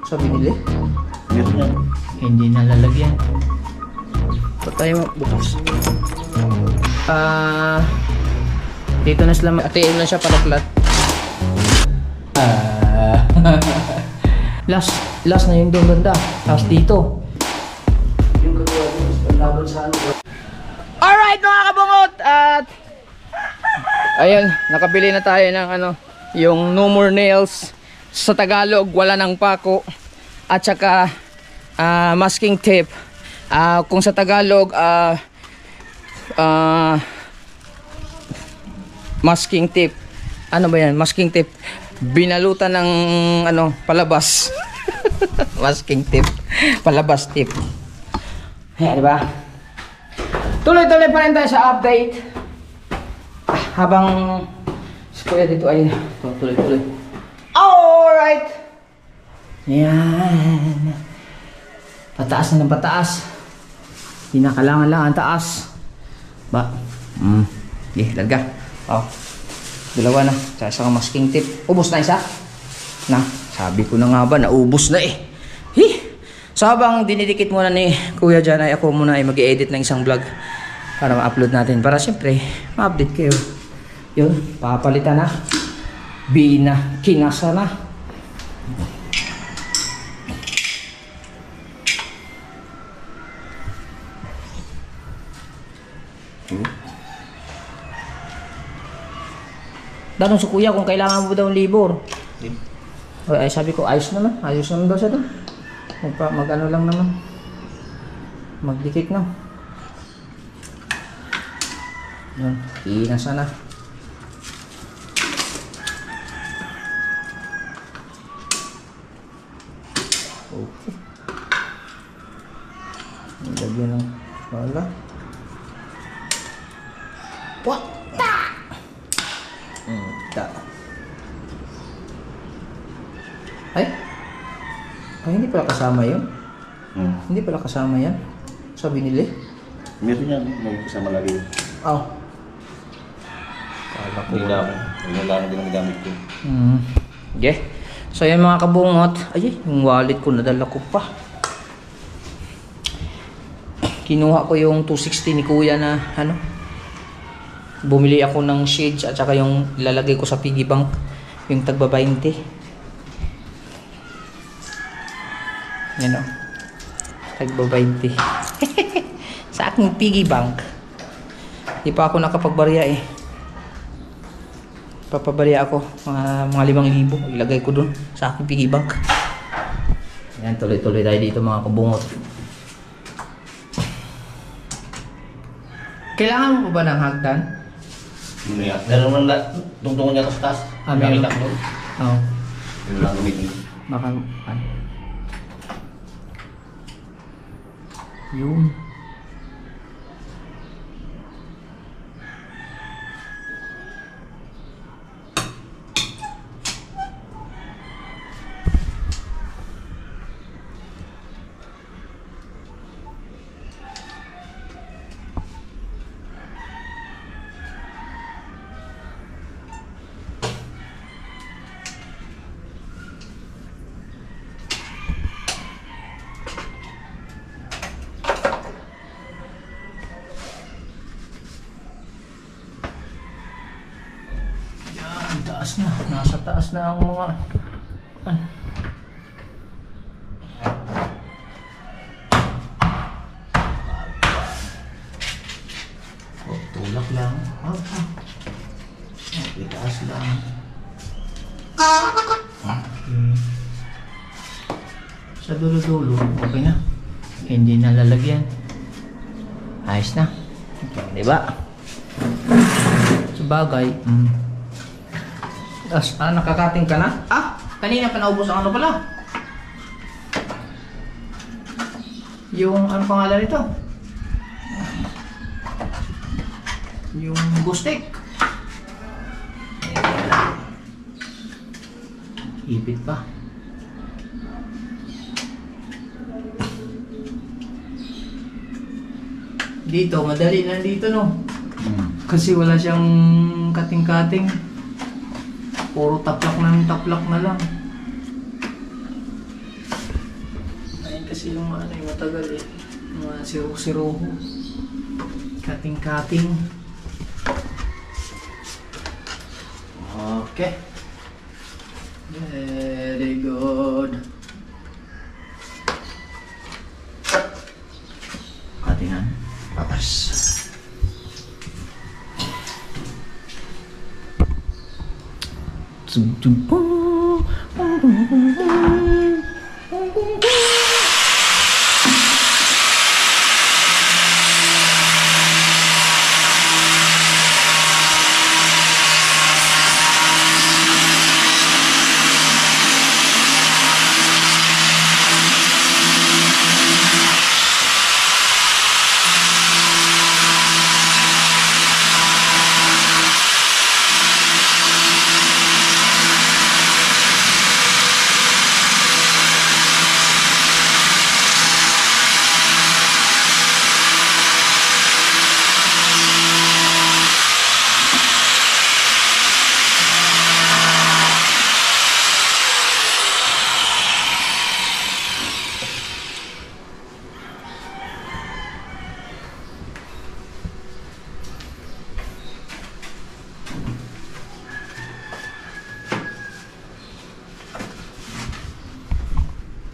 sa binili? Meron yan. Hindi nalalagyan. Ito tayo bukas. Dito na sila. Atiin lang siya para flat. Last na yung doon banda. Tapos dito. Yung kagawa dito. Laban sa ano. Alright mga kabungot! At ayun, nakabili na tayo ng ano, yung no more nails. Sa Tagalog, wala ng pako. At saka masking tape. Kung sa Tagalog, masking tape. Ano ba yan? Masking tape. Binalutan ng ano, palabas. Masking tape. Palabas tape. Ayan, diba? Tuloy-tuloy pa rin tayo sa update. Habang si Kuya dito ay tuloy-tuloy. Alright! Ayan. Pataas na ng pataas. Pinakalangan lang ang taas. Ba? Okay, larga. Dalawa na. Sa isang masking tip. Ubus na isa. Na, sabi ko na nga ba, naubos na eh. So habang dinidikit muna ni Kuya dyan, ay ako muna ay mag-i-edit ng isang vlog para ma-upload natin. Para siyempre, ma-update kayo. Yun, papalitan na. Kinasa na. Tanong sa Kuya kung kailangan mo daw ng libor. Ay, sabi ko, ayos naman daw siya doon. Mag-ano lang naman. Magdikit na. Yan, kinasa na. Okay. Lagyan ng wala. What? Ay, hindi pala kasama yun. Hindi pala kasama yan sa binili. Meron yan. May kasama lagi. Kala ko. Hindi lang din ang gamit ko. Okay. So yan mga kabungot. Ay, yung wallet ko nadala ko pa. Kinuha ko yung 260 ni Kuya na ano. Bumili ako ng shades at saka yung lalagay ko sa piggy bank. Yung tagba 20. Yan o. Tagba 20. Sa aking piggy bank. Di pa ako nakapagbarya eh. Papabarya ako. Mga 5,000. Ilagay ko dun sa aking piggy bank. Yan, tuloy-tuloy tayo dito mga kabungot. Kailangan mo pa ba ng hagdan? Hindi yan. Meron naman tungtungan niya sa taas. Meron. Oo. Meron lang gamitin. Baka, yun. Taas na, nasa taas na ang mga tulak lang. Taas lang. Sa dulo-dulo, okay na. Hindi na lalagyan. Ayos na. Diba? Sa bagay, nakakating ka na? Kanina pa naubos ang ano pala? Yung, ano pangalan nito? Yung gustek. Ipit pa. Dito, madali na dito no? Kasi wala siyang kating-kating. Puro taplak na lang. kasi yung ano yung matagal eh. Mga siro-siroho. Cutting. Okay. Very good. Cuttingan. Papas.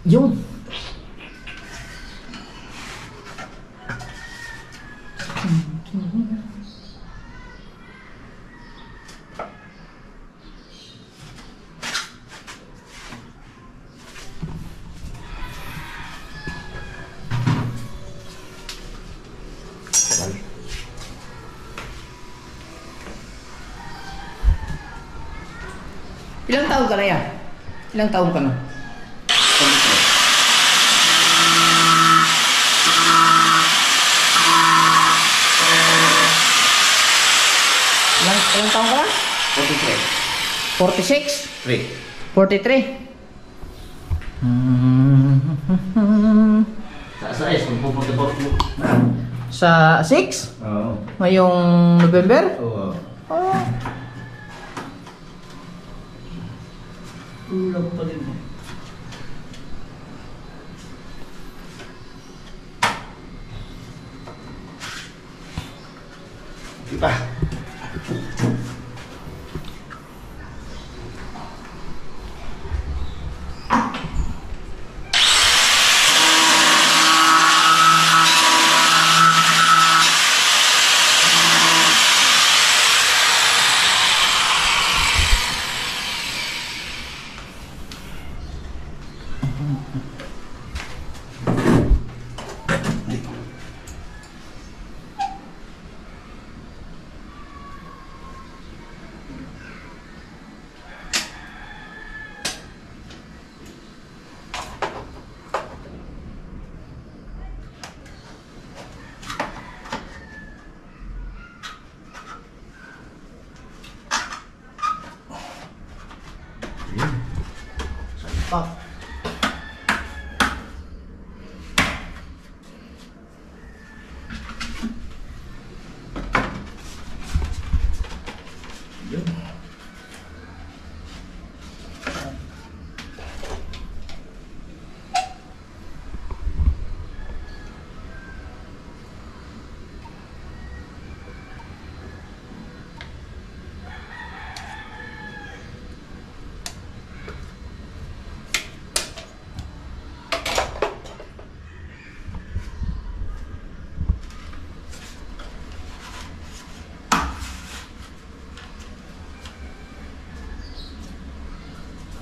Yung ilang taon ka na yan? Ilang taon ka na? Ilang taon ka na? 43. 46? 3. 43? Sa S, kung pupunta po. Sa 6? Oo. Ngayong November? Oo. Oh. Ulang pa din. Diba? Salpak. Yun.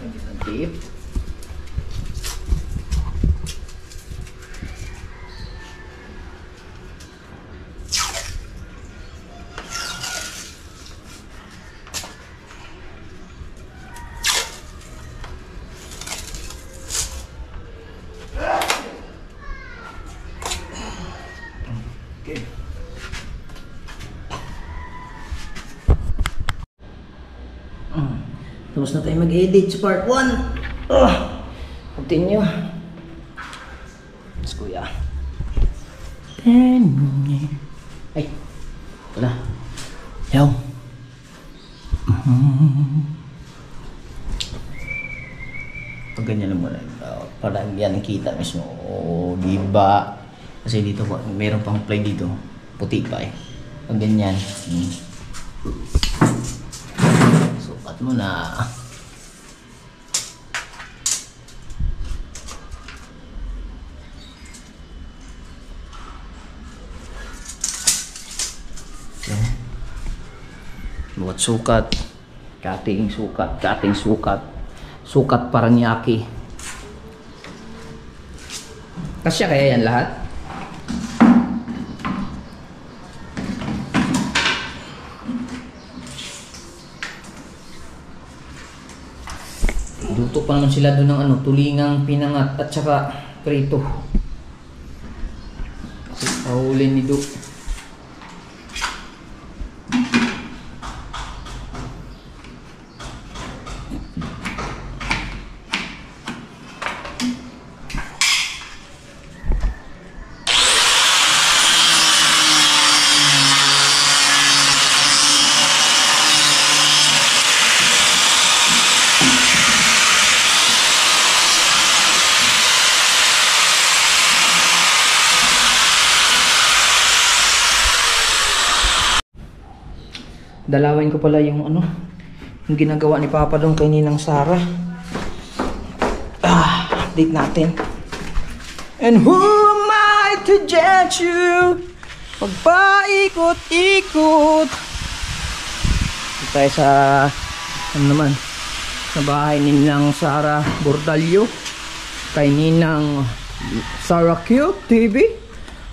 Isang tip. Okay. Tapos na tayo mag-edit sa part 1. Continue. Let's go, ya. Ay, wala. Yaw. Pag ganyan lang muna. Parang yan ang kita mismo. O, diba? Kasi dito po, meron pang play dito. Puti pa eh. Pag ganyan. Sukat mo na. Buat sukat, kating sukat, sukat Paranaque. Kasya kaya yan lahat? Luto pa naman sila doon ng ano, tulingang pinangat at saka prito. Pahuli ni Duke. Dalawin ko pala yung ano, yung ginagawa ni Papa doon kay Ninang Sara. Update natin. And who am I to judge you? Pagpaikot-ikot. Dito tayo sa, ano naman, sa bahay ni Ninang Sara Bordallo. Kay Ninang Sara Cube TV.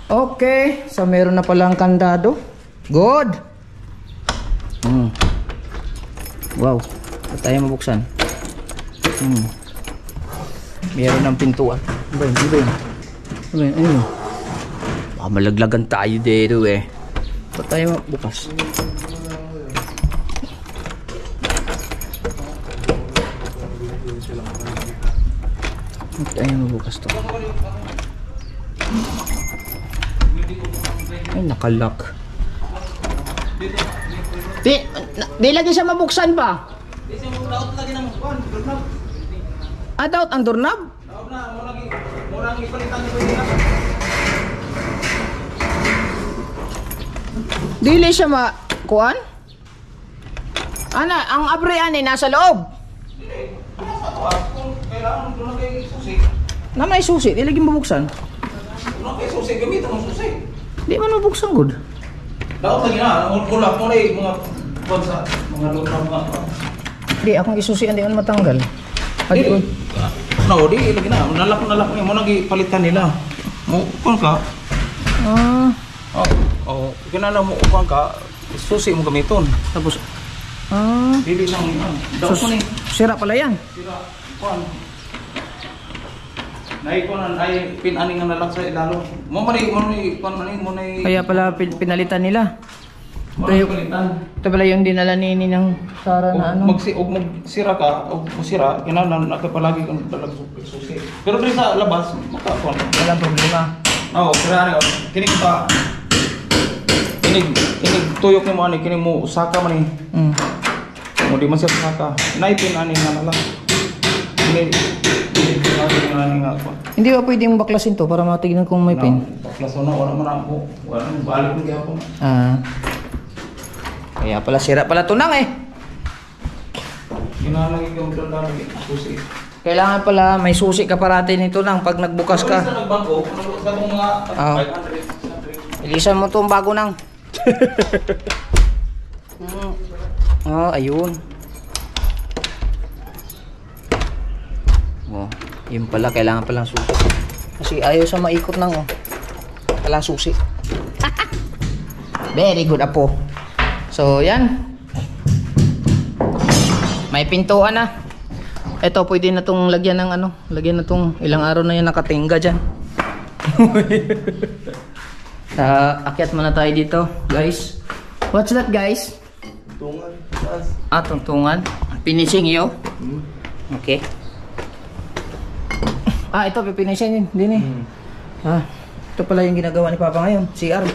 Okay, so meron na palang kandado. Good. Wow, ba't tayo mabuksan? Meron ng pintuan. Ano ba yun? Ano? Baka malaglagan tayo dito eh. Ba't tayo mabukas? Ba't tayo mabukas to? Ay, nakalock. Di lagi siya mabuksan pa. Daot lagi ng doorknob. Daot ang doorknob? Daot na, mo lagi ipalitan niyo dito. Dili siya kuan? Ana, ang abre ani nasa loob. Dili. Kailangan doon kay susi. Na may susi, di lagi mabuksan. Doon kay susi, gamitan mo susi. Di man mabuksan gud. Daot lagi na, ulak mo na mga bansa, mga doorknob mga. Di akong isusian di man matanggal. Di. No, di lagi na. Nalak niya mo nagi palitan nila. Mo kun ka. Kinala mo upang ka susi mo gamiton. Tapos Dili lang yan. Daot mo ni. Sira pala yan. Sira. Kuan. Nay kuan ay pinani nga nalak sa ilalo. Mo man Kaya pala pinalitan nila. Ito pala yung dinala ni Ninang Sara na ano. Magsira ka, o sira, kinahanglan nakapalagi kang dalag susi. Pero dito sa labas, makakuan. Walang problema. Oo, sira ni kining pa. Kinig tuyok ni mo ani kining mo usaka man ni. Mo di man siya usaka. Naipin ani nga nala. Hindi ba pwedeng baklasin to para matignan kung may pin? Baklasin na, wala mo na ako. Wala mo, balik mo gyapon. Kaya pala sira pala tunang eh. Kinahanglan gyud kang lagi susi. Kailangan pala may susi ka parati nito nang pag nagbukas ka. Sa nagbago, sa tong mga 500. Ilisan mo tong bago nang. Ayun. Yun pala, kailangan palang susi. Kasi ayaw sa maikot nang Kailangan susi. Very good, apo. So, yan. May pintuan na. Ito, pwede na itong lagyan ng ano. Lagyan na itong ilang araw na yan nakatingga dyan. Akyat muna tayo dito, guys. What's that, guys? Tungan. Tungtungan. Finishing yo? Okay. Ito, pipinishin din eh. Ito pala yung ginagawa ni Papa ngayon. CR.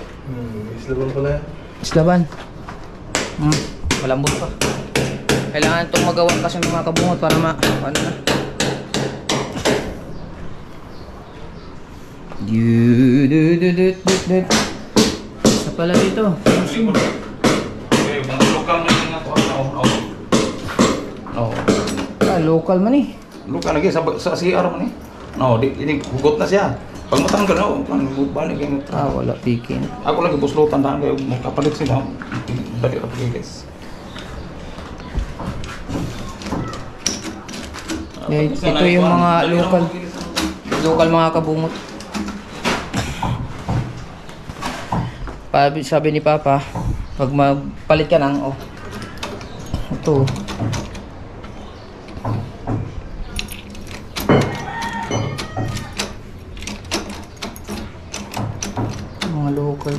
Islaban pala yan. Islaban. Malambot pa. Kailangan itong magawa kasi ng mga kabungot para ano na. Dut. Isa pala dito. Okay, mga lokal na yung ato. No. Local man eh. Lokal lagi sa CR man eh. No, ini hugot na siya. Pag matanggal na, balik yung Wala pikin. ako lagi buslutan daan kayo makapalit sila. Balik na guys. Ito yung mga local mga kabungot. Sabi ni Papa, pag magpalit ka ng ito. Mga local.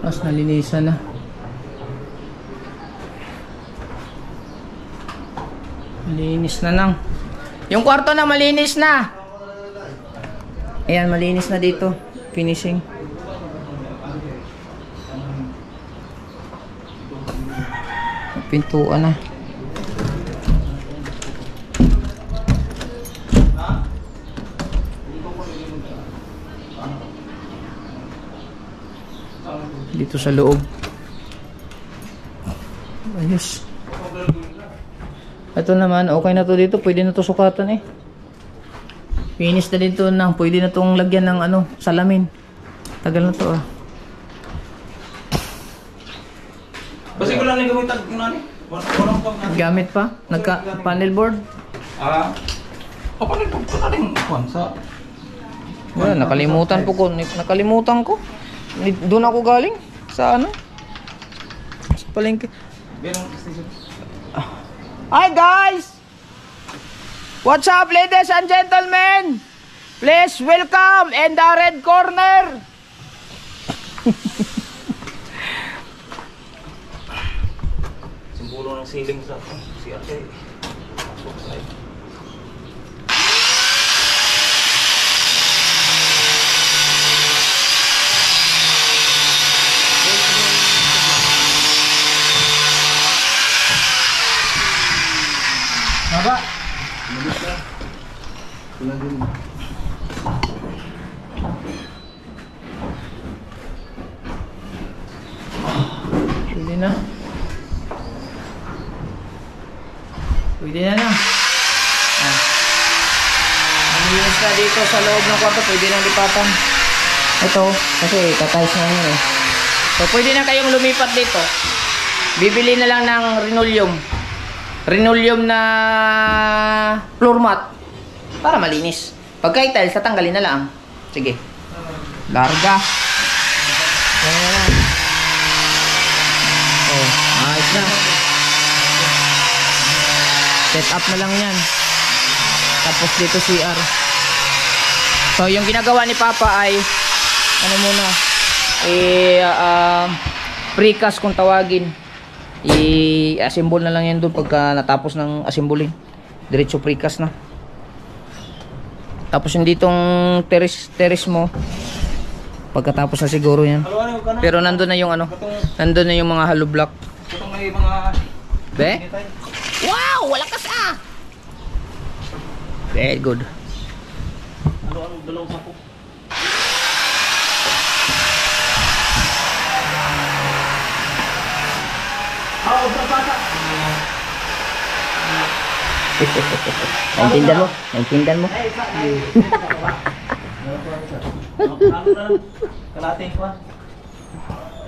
Mas nalinisan na. Malinis na lang. Yung kwarto na malinis na. Ayan, malinis na dito. Finishing. Pintuan na. Dito sa loob. Ayos. Ito naman, okay na to dito. Pwede na to sukatan eh. Finish na dito na. Pwede na tong lagyan ng salamin. Tagal na to ah. Basta ko lang gamitan ko na ni. Walang pang Gamit pa? Nagka-panel board? Panel board ko na rin. Sa... Wala, nakalimutan ko. Nakalimutan ko. Doon ako galing. Sa ano? Sa palengke. Hi guys! What's up ladies and gentlemen? Please welcome in the red corner. Simbolo ng ceiling sa CRT. Baba. Pwede na. Pwede na na. Malinis na dito sa loob ng kwarto. Pwede na lipatan. Ito, kasi tatayos na yun eh. So pwede na kayong lumipat dito. Bibili na lang ng Rinoleum na floor mat para malinis. Pagka tiles, tatanggalin na lang. Sige. Larga. Yan na lang. Ayos na. Set up na lang yan. Tapos dito CR. So yung ginagawa ni Papa ay muna precast kung tawagin. I-assemble na lang yan doon pagka natapos ng assembling. Diretso precast na. Tapos yung ditong terrace mo pagkatapos na siguro yan. Pero nandun na yung nandun na yung mga hollow block. Itong may mga Be? Wow! Walakas ah! Very good. Ano dalawang sako. Naintindihan mo? Naintindihan mo? Kalating ko.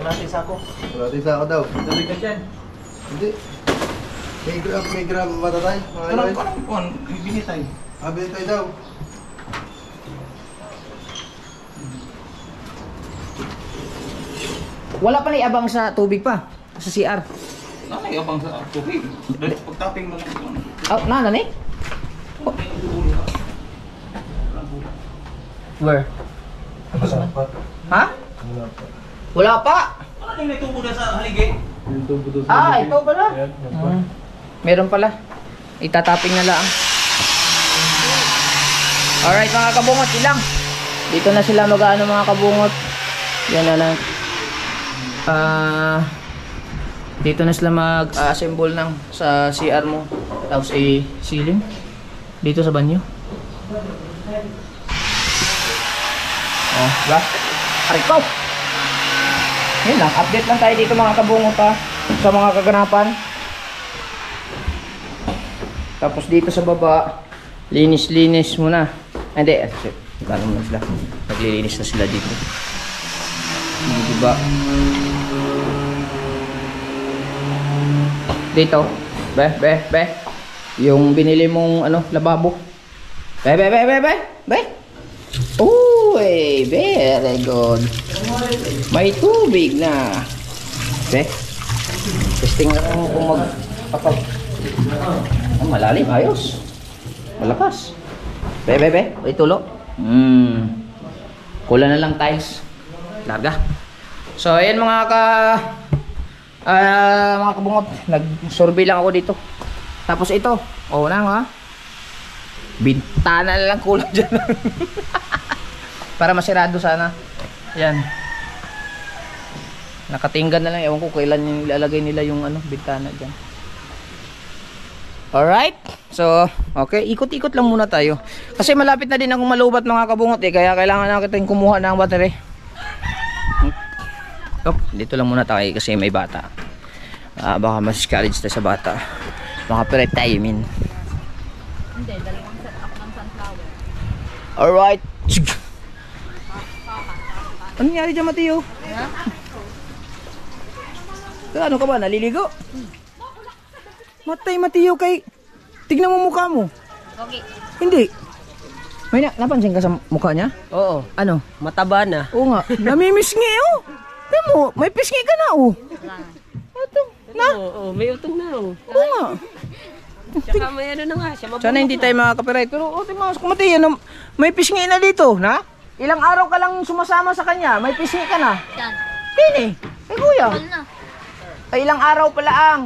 Kalating sako. Kalating sako daw. Dali ka dyan. Hindi. May gram matatay. Anong binitay? Binitay daw. Wala pa na iabang sa tubig pa. Sa CR. Nanay abang sa tubig. Pagtapping mo lang ito. Nani? Where? Ha? Wala pa. Ano yung may tubo na sa haligi? Ito pala. Meron pala. Itatapping na lang. Alright mga kabungot, ilang. Dito na sila mag-ano mga kabungot. Yan na lang. Dito na sila mag-assemble ng sa CR mo. Tapos ceiling. Dito sa banyo. Oh, diba? Ariko! Yun lang, update lang tayo dito mga kabungot pa sa mga kaganapan. Tapos dito sa baba, linis-linis muna. Hindi, ano muna sila. Naglilinis na sila dito. Hindi diba? Dito. Be. Yung binili mong ano, lababo. Be. Uy, very good. May tubig na. Be. Testing na lang kung mag-kapag. Malalim, ayos. Malakas. Be. Itulo. Kulang na lang tiles. Larga. So, ayan mga kabungot. Nag-survey lang ako dito. Tapos ito. Oo na nga. Bintana na lang kulang dyan. Para masirado sana. Ayan. Nakatinggan na lang. Ewan ko kailan ilalagay nila yung ano, bintana dyan. Alright. So, okay. Ikot-ikot lang muna tayo. Kasi malapit na din akong malubat mga kabungot eh. Kaya kailangan natin kumuha ng battery. Dito lang muna tayo kasi may bata. Baka mas-college tayo sa bata. Baka pera tayo, min. Hindi, dalawang set up ng sunflower. Alright. Ano nangyari dyan, Mateo? Ano ka ba? Naliligo? Matay, Mateo, kay... Tignan mo mukha mo. Okay. Hindi. May napansin ka sa mukha niya? Oo. Ano? Mataba na. Oo nga. Namimisngi, oh. Tignan mo, may pisngi ka na, oh. Ito, na. Oo, may utong na. Oo nga. Tsaka may ano na nga siya. Sana hindi tayo makaka-copyright. Pero, tingnan mo, Mateo, may pisngi na dito, na? Ilang araw ka lang sumasama sa kanya, may pisngi ka na. Yan. Kini, kuya. Tagal na. Ay, ilang araw pala ang.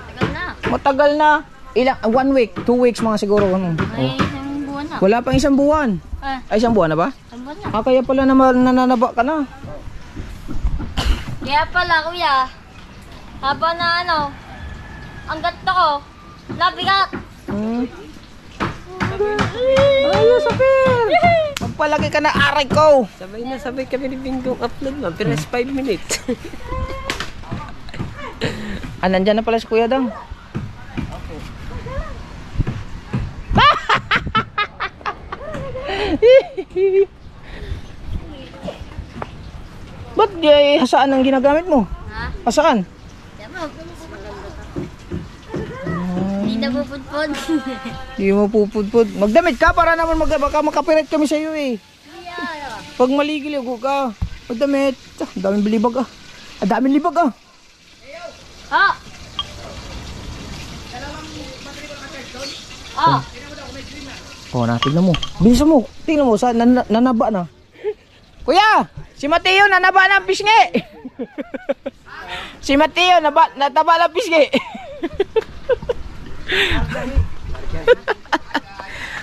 Tagal na. Matagal na. Ilang, 1 week, 2 weeks mga siguro. Ano? May isang buwan na. Wala pang isang buwan. Ay, isang buwan na ba? Isang buwan na. Kaya pala nananaba ka na. Kaya pala, kuya. Habang na ano, ang gato ko, nabigat. Ayos, Apir. Magpalagi ka na aray ko. Sabay kami ni Bingdong upload man. Pero 5 minutes. Nandyan na pala si Kuya Dang. Ba't hasaan ang ginagamit mo? Ha? Hasaan? Diba? Hindi na pupudpod. Hindi mo pupudpod. Magdamit ka para naman baka makapirat kami sa iyo eh. Pag maligiligo ka, magdamit. Ang daming bilibag ah. Ang daming libag ah. Ha? Oh. Oh, tignan mo. Bilisan mo. Tingnan mo, nanaba na. Kuya, si Mateo nanaba ng pisngi. Si Mateo nataba ng pisngi.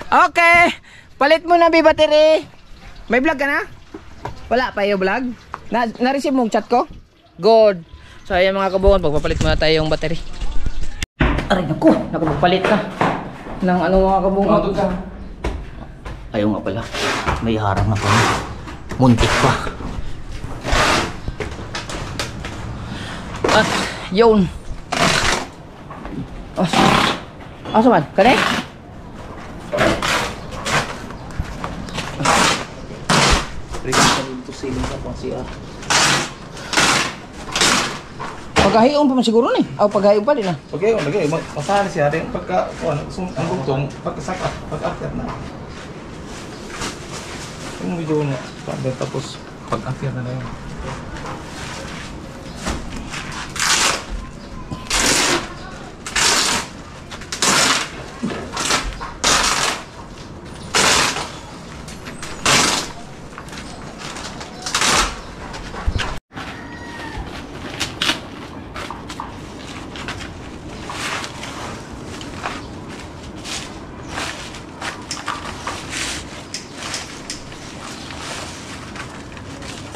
Okay, palit mo na battery. May vlog ka na? Wala pa yung vlog? Na-receive mo yung chat ko? Good. So ayan mga kabungan, pagpapalit muna tayo yung battery. Aray naku, nakapagpalit na ng ano mga kabungan. Ayaw nga pala, may harang na pa. Muntik pa. At yun. Asa man? Kani? Paghahiyon pa man siguro ni. O paghahiyon pa din na. Okay, lagay. Masahan siya rin pagka, ang gugtong, pagkasaka, pag-akyat na. Yung video na, tapos pag-akyat na yun.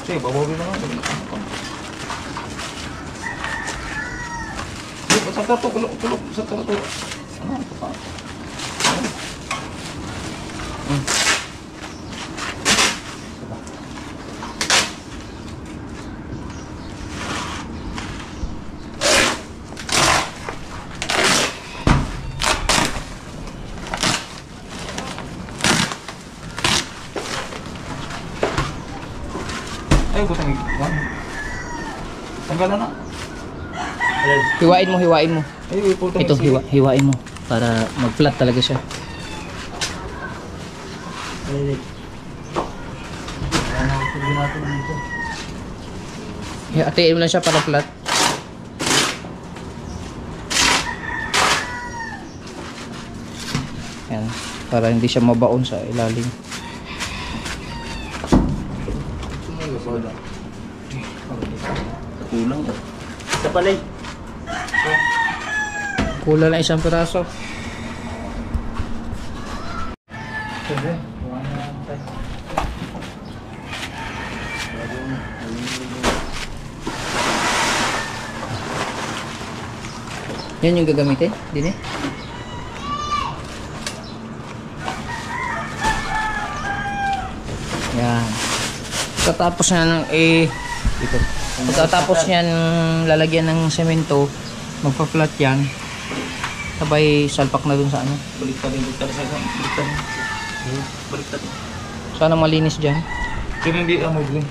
Sige, babawin na nga. Sa tato, kulok, sa tato. Ano, ito pa. Ay, butang ikan. Tanggalan na. Hiwain mo, hiwain mo. Ay, putang Ito, hiwain mo. Para mag-flat talaga siya. Hatiin mo lang siya para flat. Yan. Para hindi siya mabaon sa ilalim. Kulang. Sa palay. Kulang lang isang piraso. Yan yung gagamitin? Din eh? Yan. Pagkatapos na ng ito. Pagkatapos yan lalagyan ng semento, magpa-flat yan. Sabay salpak na dun sa ano. Baliktad sa baliktad. Baliktad. Sana malinis dyan. Kaya hindi amoy din.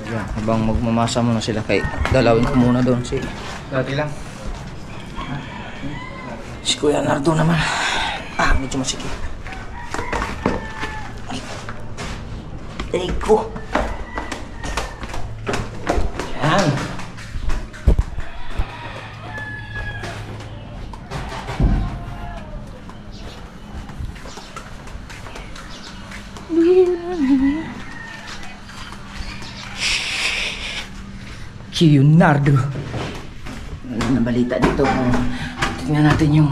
Yan. Habang magmamasa muna sila kay dalawin ko muna doon si Dati lang. Kuya Nardo naman. Medyo masikip. Ay ko. Yan. Leonardo. Ano na balita dito? Tingnan natin yung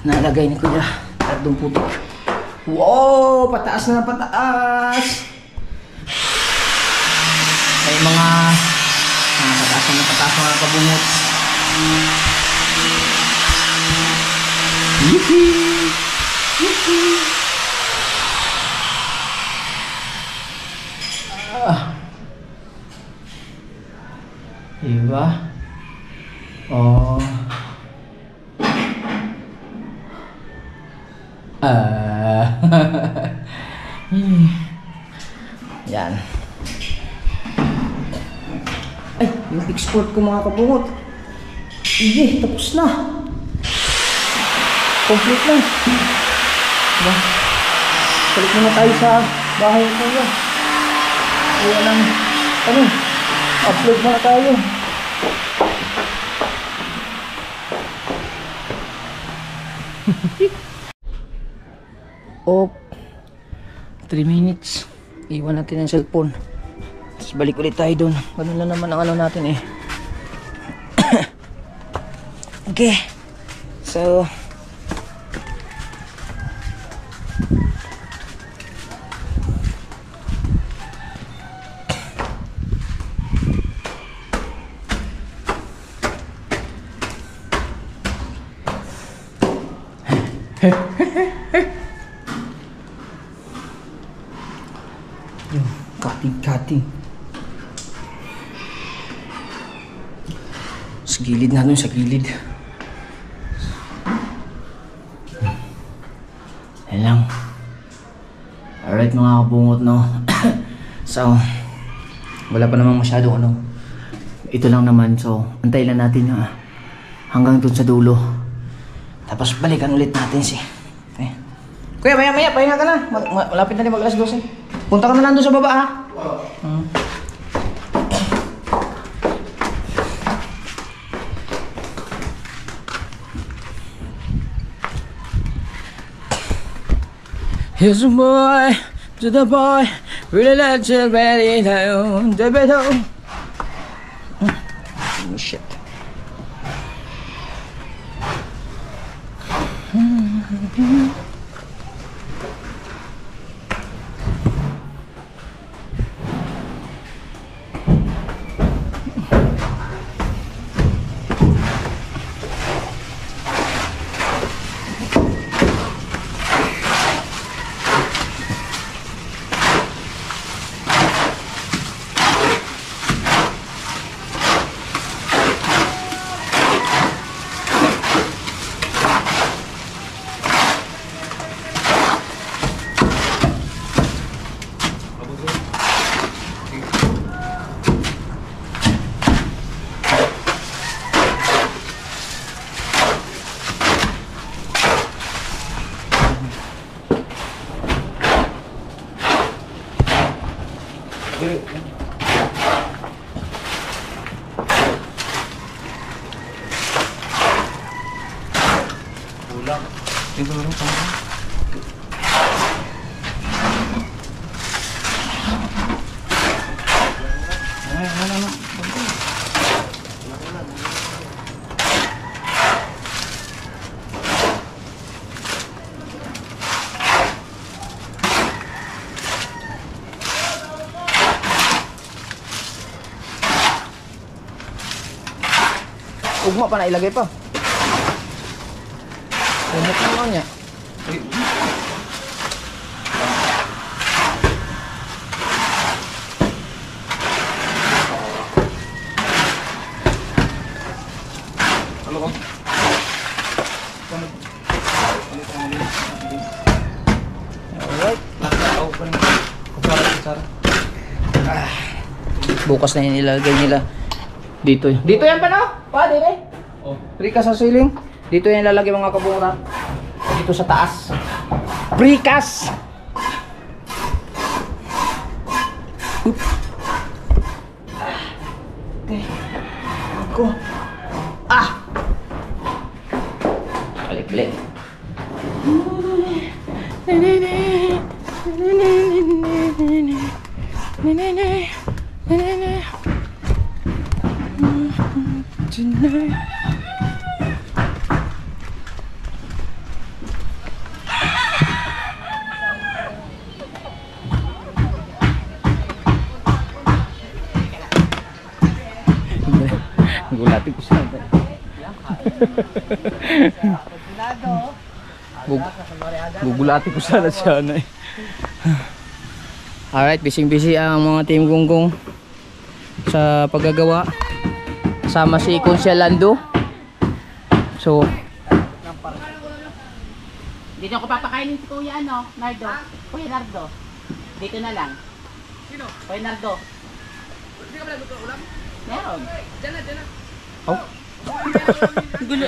nalagay ni Kuya Nardong putik. Wow! Pataas na pataas! May mga pataas na mga kabungot. Yippee! Yippee! Diba? Oh. Yan. Ay, yung export ko mga kabungot. Sige, tapos na. Complete na. Diba? Balik muna tayo sa bahay ko yan. Kaya lang, upload muna tayo. Oh, 3 minutes. Iwan natin ang cellphone. Tapos balik ulit tayo doon. Ganun lang naman ang ano natin eh. Okay. So, yung cutting sa gilid na dun, sa gilid. Yan lang. Alright mga kabungot, no. So, wala pa namang masyado ano. Ito lang naman, so antay lang natin hanggang dun sa dulo. Tapos balikan ulit natin si Kuya, maya, pahinga ka na. Malapit na rin mag alas 12. Punta ka na lang doon sa baba, ha? Here's a boy, to the boy, really let you ready down, the better. Oh, shit. Kulang. Dito lang sama. Ano. Ugma pa na ilagay pa. Umot na lang niya. Halo ko. Alright. Open. Kutsara. Bukas na yun ilalagay nila. Dito. Dito yan pa no? Pa, din eh. Oh. Precast sa ceiling. Dito yan ilalagay mga kabungra. Dito sa taas. Precast! Oop. Okay. Ako. Ah! Balik-balik. Gulati ko siya. Gugulati ko sana siya na eh. Alright, busy ang mga team gunggong sa paggagawa. Kasama si Kunsya Lando. So, Dito ko papakainin si Kuya Nardo. Kuya Nardo. Dito na lang. Sino? Kuya Nardo. Hindi ka pala gusto ulam? Meron. Diyan na. oh. Gulo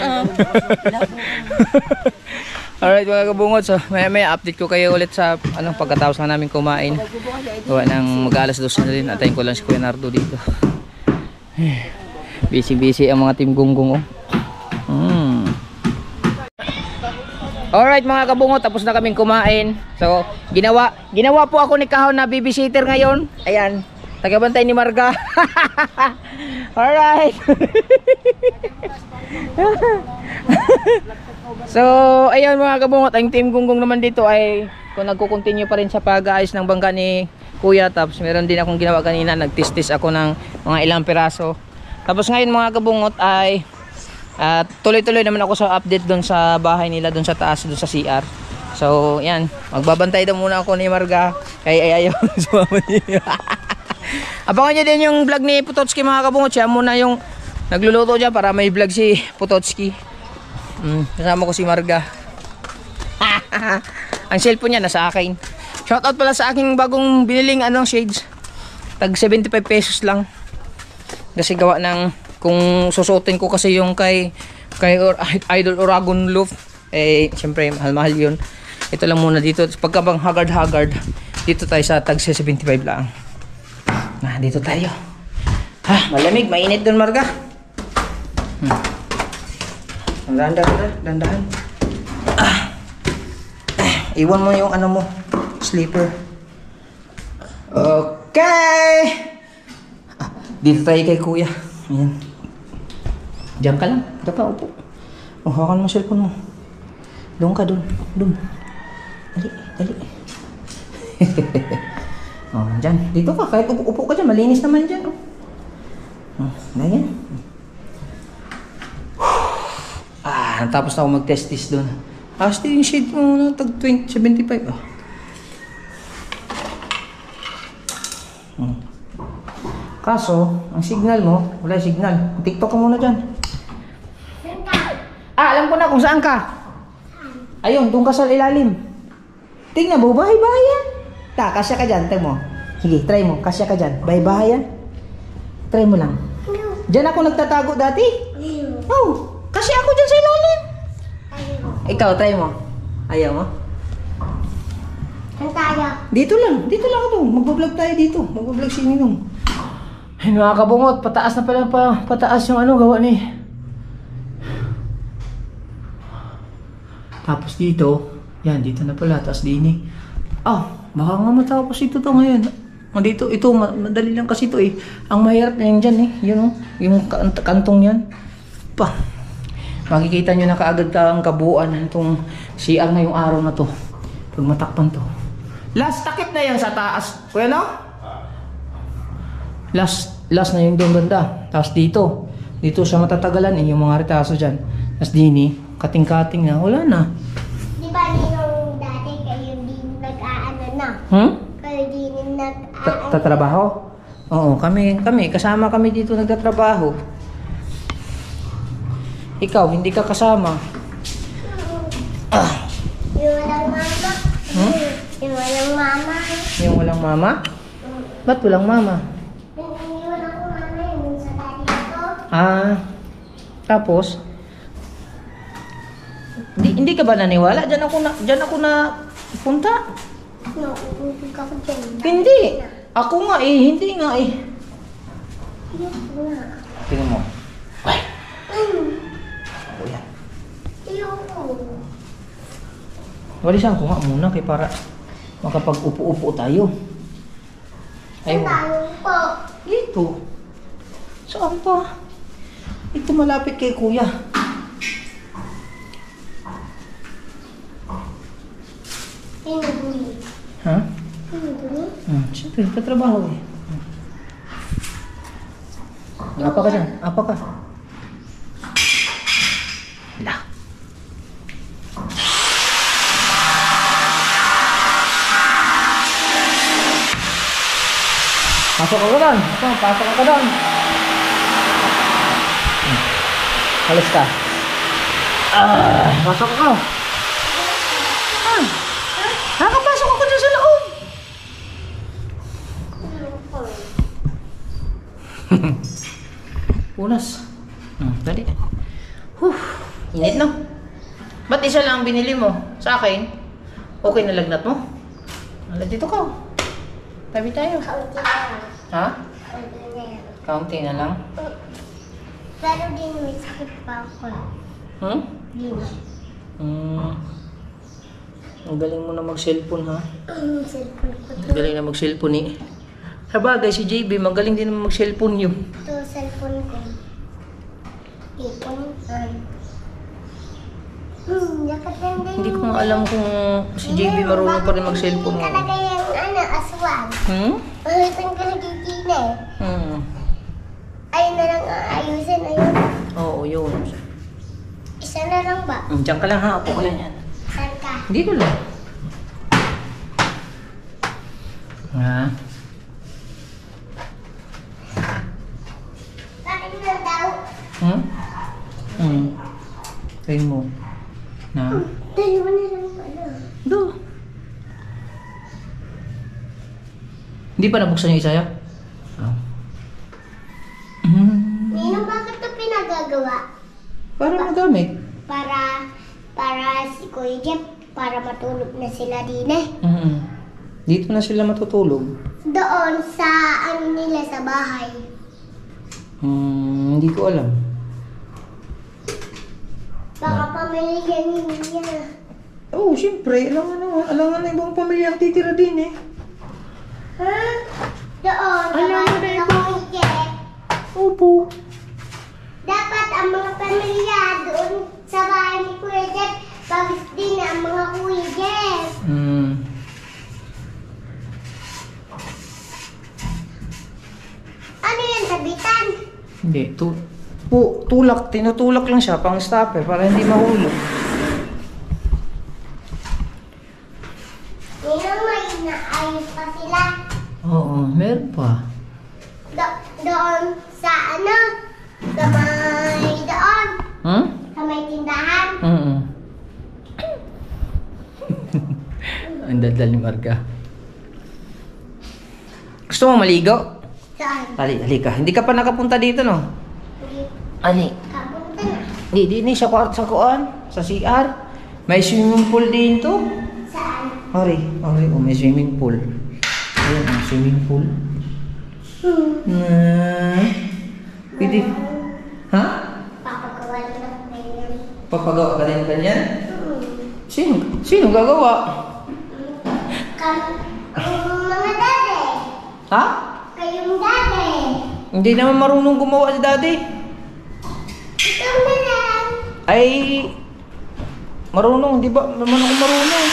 Alright mga kabungot, so may update ko kayo ulit sa pagkatapos na namin kumain. Gawa ng mag-alas 12 na rin. Atayin ko lang si Kuya Nardo dito. Busy ang mga team gunggong. Alright mga kabungot, tapos na kaming kumain. So ginawa po ako ni Kahon na babysitter ngayon. Ayan, tagabantay ni Marga. Alright. So ayun mga kabungot, ang team gunggong naman dito ay kung nagko-continue pa rin sa pag-aayos ng bangka ni Kuya. Tapos meron din akong ginawa kanina, nagtistis ako ng mga ilang piraso. Tapos ngayon mga kabungot ay tuloy-tuloy naman ako sa update doon sa bahay nila, doon sa taas, doon sa CR. So yan, magbabantay daw muna ako ni Marga kaya ayaw sumama niya. Abangan nyo din yung vlog ni Pototski mga kabungot. Siya muna yung nagluluto dyan para may vlog si Pototski. Kasama ko si Marga. Ang cellphone niya nasa akin. Shoutout pala sa aking bagong biniling shades. Tag 75 pesos lang. Kasi gawa ng kung susutin ko kasi yung kay Idol Oragon Loop, eh syempre mahal-mahal yun. Ito lang muna dito. Pagkabang haggard dito tayo sa tag 75 lang. Dito tayo. Malamig, mainit doon Marga. Dandahan. Iwan mo yung mo, sleeper. Okay. Dito tayo kay Kuya. Ayan. Diyan ka lang. Dito ka, upo. Hawakan mo cellphone mo. Doon ka, doon. Dali. Dyan. Dito ka. Kahit upo ka dyan. Malinis naman dyan. Ganyan. Natapos na ako mag-testis doon. Still yung shade mo tag 75. Kaso, ang signal mo, wala signal. TikTok ka muna dyan. Alam ko na kung saan ka. Ayun, doon ka sa ilalim. Tingnan mo, bahay-bahay yan. Kasya ka dyan, tingnan mo. Sige, try mo, kasya ka dyan. Bahay-bahay yan. Try mo lang. Dyan ako nagtatago dati. Kasya ako dyan sa ilalim. Ikaw, try mo. Ayaw mo? Saan tayo? Dito lang ito. Magbablog tayo dito. Magbablog si Ninong. Ay, mga kabungot, pataas na pala pataas yung ano gawa ni. Tapos dito, yan, dito na pala, tapos dini. Baka nga matapos ito to ngayon. Dito, ito, madali lang kasi ito eh. Ang mahirap na yun dyan eh. Yun oh, yung kantong yan. Makikita nyo na kaagad ang kabuuan itong CR na yung araw na to. Pag matakpan to. Last takip na yan sa taas. Kuya no? Last na yung doon banda. Tapos dito. Dito siya matatagalan eh. Yung mga retaso dyan. Tapos dini. Kating-kating na. Wala na. Di ba yung dati kayo din nag-aano na? Kayo din nag-aano? Tatrabaho? Oo, kami. Kasama kami dito nagtatrabaho. Ikaw, hindi ka kasama. Yung walang mama? Yung walang mama? Yung walang mama? Ba't walang mama? Yung walang mama yun sa daddy ko? Tapos? Hindi ka ba naniwala? Diyan ako na punta. Nauubog ako dyan. Hindi. Ako nga eh. Hindi nga eh. Ayoko nga. Tingnan mo. Ay. Ako yan. Ayoko. Walisan ko nga muna kay para makapag-upo-upo tayo. Saan Ayun. tayo po? Dito. Saan pa? Ito malapit kay kuya. Pinaguli. Ha? Pinaguli? Siyempre, katrabaho eh. Apa ka dyan? Apa ka? Hala. Pasok ka doon. Pasok ka doon. Alis ka. Pasok ka. Nakapasok ako dyan sa loob. Punas. Dali. Init no? Ba't isa lang ang binili mo? Sa akin? Okay na lagnat mo? Wala dito ka. Tabi tayo. Kaunti na lang. Ha? Kaunti na lang. Kaunti na lang. Pero din may sakit pa ako. Din. Ang galing mo na mag-cellphone ha? Cellphone ko Ang galing na mag-cellphone eh. Sabagay si JB, magaling din naman mag-cellphone yun. Ito, cellphone ko. Ipon. Hindi ko nga alam kung si JB marunong pa rin mag-cellphone Hindi mo. ka lagay yung aswang. Mahipin ka nagiging eh. Ayun na lang ayusin. Ayun. Oo, yun. Isa na lang ba? Diyan ka lang ha, upo ka lang yan. Saan ka? Dito lang. Ha? Bakit na daw? Try mo. Na? Dalawa na lang pala. Do. Hindi pa nabuksan yung isa ya? Ninong, bakit ito pinagagawa? Para magamit. Para si Kuya Jeff, para matulog na sila din eh. Dito na sila matutulog. Doon sa ano nila sa bahay. Hindi ko alam. Baka pamilya niya. Oo, siyempre. Alangan na ibang pamilya ang titira din eh. Ha? Doon, sa Alam mo bahay na nila iba. Kuya Jeff. Opo. Dapat ang mga pamilya doon sa bahay ni Kuya Jeff, pagis din ang mga Kuya Jeff. Ano yan, sabitan? Hindi. Tulak. Tinutulak lang siya pang stopper para hindi mahulog. Ninong, may inaayos pa sila. Oo, meron pa. Doon sa ano? Sa may doon. Sa may tindahan. Ang dadal ni Marga. Gusto mo maligo? Saan? Ali ka. Hindi ka pa nakapunta dito, no? Ali. Kapunta na. Di sa kuan, sa CR. May swimming pool din to. Saan? Ari, oh, may swimming pool. Ayan, ang swimming pool. Pwede. Ha? Papagawa lang ng ganyan. Papagawa ka din ganyan? Sino gagawa? Mga dade. Ha? Kayong dade. Hindi naman marunong gumawa si daddy. Ikaw na lang. Ay, marunong, di ba? Naman ako marunong.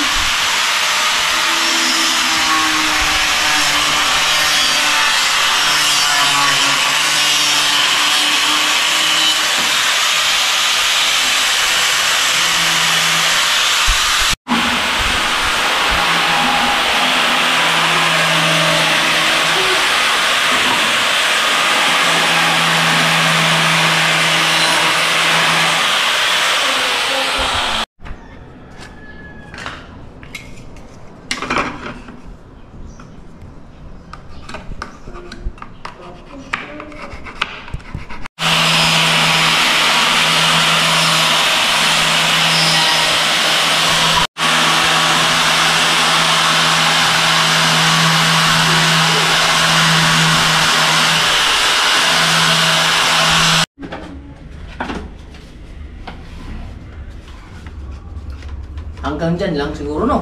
Hanggang dyan lang siguro, no?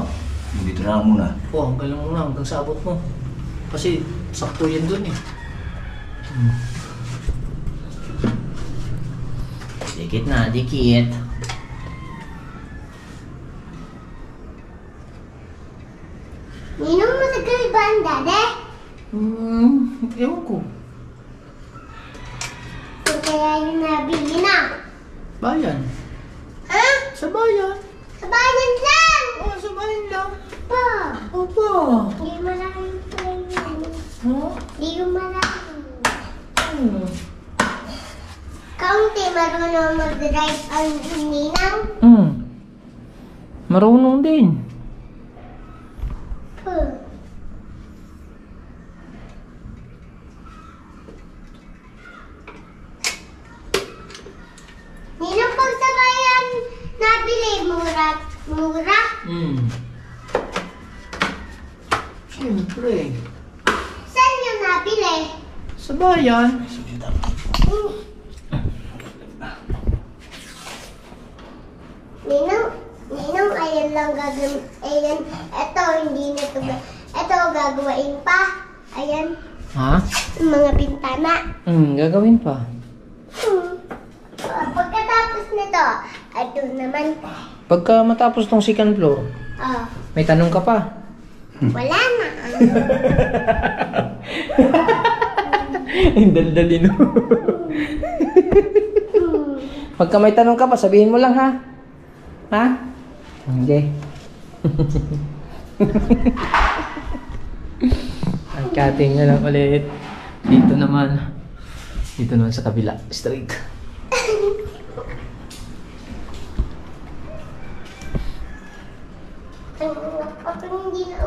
Dito na lang muna. Oo, hanggang lang muna, hanggang sa abot mo. Kasi sakto yan dun eh. Dikit na, dikit. Ninong matagal ba ang dade? Ewan ko. Kung kaya yung nabili na. Bayan. Ha? Sa bayan. Sa bayan lang! Oo, sa bayan lang. Pa! Opo. Hindi maraming pala yan. Ha? Hindi ko maraming. Hmm. Kaunti marunong mag-drive ang ninang. Marunong din. Ninang pag sa bayan nabili, mura. Siyempre. Saan yung nabili? Sa bayan. Ninong, ayan lang gagawin. Ayan, eto, hindi na ito. Eto, gagawain pa. Ayan, Ha? yung mga bintana. Gagawin pa. Pagkatapos nito, ito naman. Pagka matapos tong second floor, Oh, may tanong ka pa. wala na. Ang daldalin mo. Pagka may tanong ka pa, sabihin mo lang ha. Ha? Okay. Ang cutting na lang ulit. Dito naman sa kabila. Straight. Ako hindi na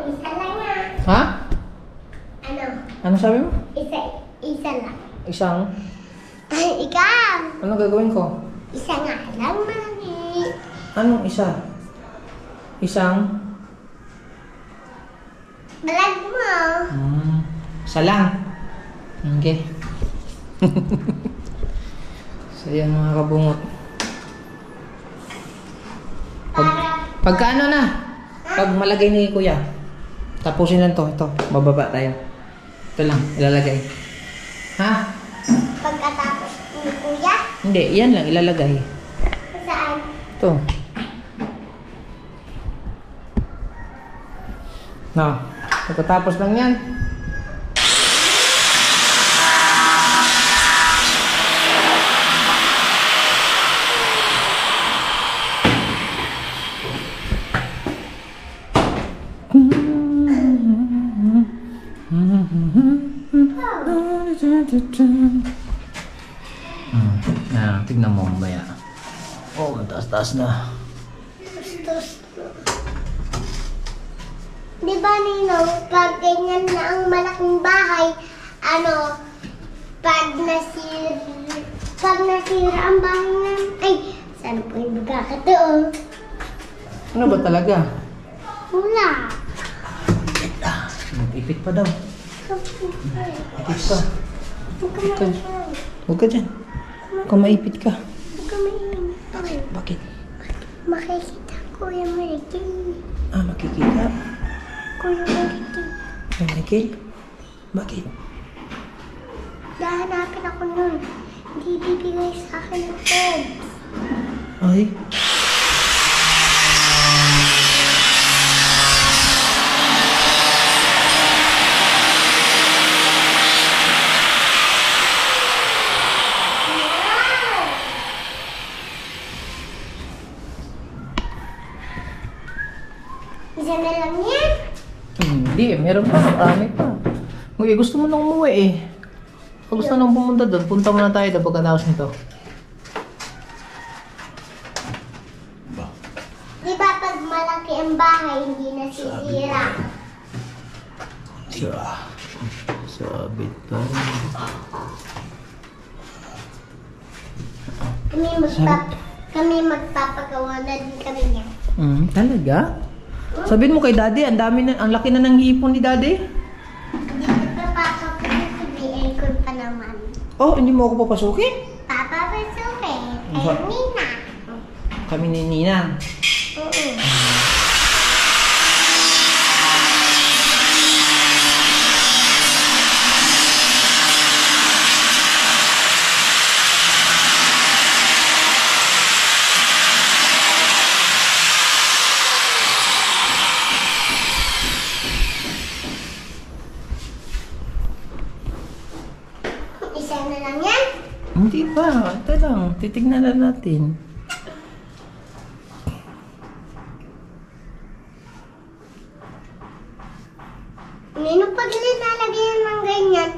isa lang na. Ha? Ano? Ano sabi mo? Isa lang. Isang? Ay, ikaw! Ano gagawin ko? Isa nga lang, mami. Anong isa? Isang? Balag mo. Isa lang. Okay. So yan mga kabungot. Pagka ano na? Pag malagay ni kuya. Tapusin lang to. Ito. Bababa tayo. Ito lang. Ilalagay. Ha? Pagkatapos ni kuya, Hindi. Yan lang. Ilalagay. saan? Ito. No. Pagkatapos lang yan. Tignan mo mamaya. Oh, taas-taas na. Di ba, Ninong, pag ganyan na ang malaking bahay, pag nasira ang bahay namin, ay, saan po yung magkakataon? Ano ba talaga? Wala. Ipit pa daw. Ipit pa. Huwag ka maingay. Huwag ka dyan. Kung maipit ka. Huwag ka maingay. Bakit? Makikita Kuya Marikil. Ah, makikita. Kuya Marikil. Ay, Michael? Bakit? Dahanapin ako nun. Hindi bibigay sa akin ng phone. Ay. Isa na lang yan. Hindi, meron pa. Marami pa. Uy, gusto mo nang umuwi eh. Pag gusto nang pumunta doon, punta muna tayo doon pagkatapos nito. Di ba pag malaki ang bahay, hindi nasisira? Sabit pa. Kami magpapagawa na din kami niya. Talaga? Sabihin mo kay daddy, ang laki na ng ipon ni daddy. Hindi ko papapapasukin, sabihin ko pa naman. Oh, hindi mo ako papasukin? Papapasukin, kay Nina. Kami ni Ninang. Oo. Isa na lang yan? Hindi pa. Ito lang. Titignan na natin. Nino pag linalagyan ng ganyan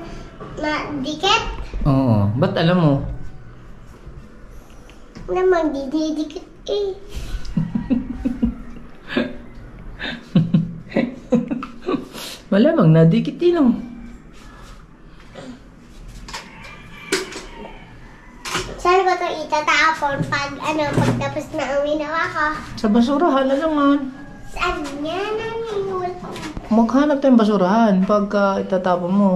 na dikit, Oo. Ba't alam mo? na magdidikit eh. Malamang nadikit din oh. Saan ko ito itatapon pagtapos na ang ginawa ko? Sa basurahan na naman. Saan niya nangyayul? Maghanap tayong basurahan pagka itatapon mo.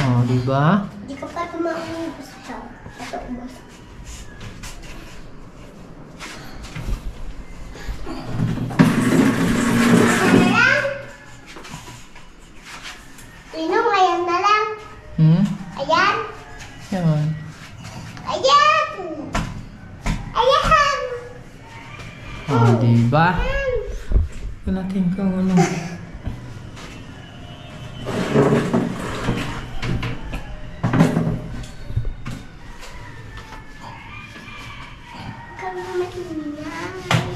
Oh, di ba? Di ko pa tumaubos ito. Ito ubos. Isa na lang? Linong, ayan na lang. Ayan. Yan. Ayan. Ayan. Oh, di ba? Ito natin kung ano. Kami maingay.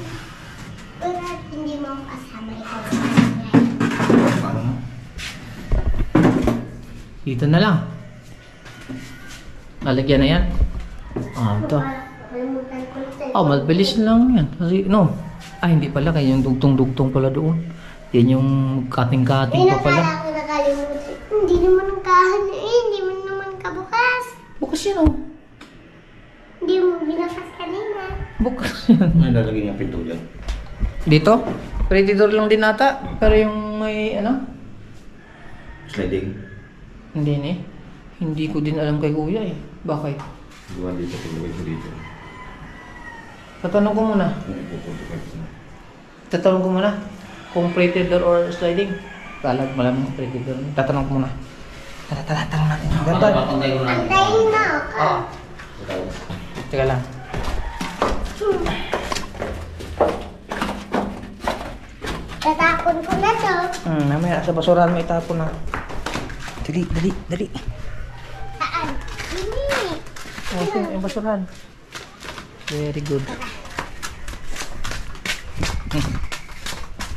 Pero hindi mo ako kasama ikaw. Dito na lang. Lalagyan na yan. Ah, ito. Kalimutan ko ito. Oh, mabilis lang yan. Kasi, no. Ah, hindi pala. Kaya yung dugtong-dugtong pala doon. Yan yung cutting-cutting pa pala. Nakala ko nakalimutan. Hindi naman hindi mo naman kabukas. Bukas yan, oh. Hindi mo binakas kanina. Bukas yan. May lalagay niya pinto dyan. Dito? Pretty door lang din ata. Pero yung may, ano? Sliding. Hindi ni. Hindi ko din alam kay kuya eh. Bakit? Buwan dito, pinagay ko dito. Tatanong ko muna. Tatanong ko muna. Kung pretty door or sliding. Talag malamang pretty door. Tatanong ko muna. Tara, tanong natin. Ganda. Antayin mo ako. Oo. Teka lang. Tatapon ko na to. Mamaya sa basurahan mo itapon na. Dali, dali, dali. Saan? Hindi. Okay, yung basurahan. Very good.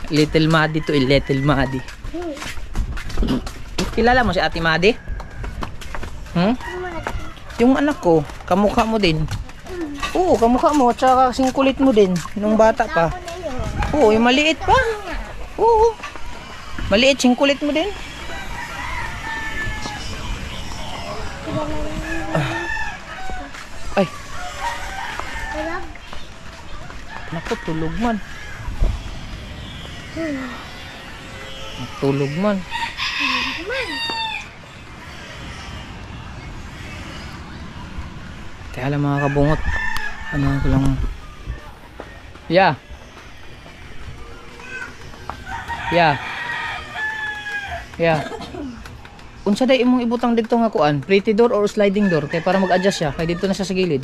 Little Madi to Little Madi. Kilala mo si Ate Madi? Yung anak ko, kamukha mo din. Oo, kamukha mo. Tsaka kasing kulit mo din. Nung bata pa. Oo, yung maliit pa. Oo. Maliit, singkulit mo din. Ay, Tulog. naku, tulog man. Tulog man. Kaya lang mga kabungot. Ano ko lang. Yeah. Yeah. Yeah. Unsa day imong ibutang dito nga kuan? Pretty door or sliding door? Kaya para mag-adjust siya. Kaya dito na siya sa gilid.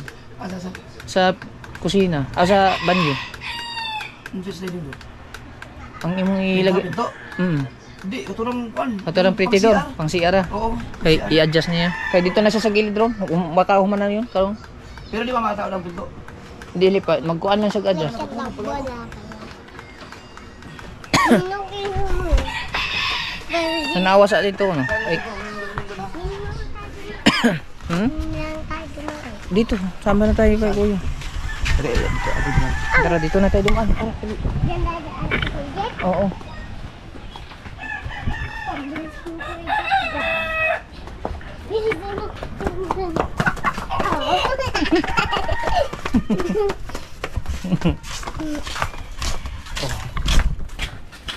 Sa kusina. Sa banyo. Ang imong ilagay. Hindi, katurang kuan. Katurang pretty door. Pang CR. Oo. Kaya i-adjust niya. Kaya dito na siya sa gilid ron. Makaw man na yun. Karong. Pero di ba matao ng pinto? Dili pa. Magkuan lang siya adjust. Nanawa sa dito. No? Ay. Dito. Sama na tayo kay kuya. Tara, dito na tayo dumaan. Oo.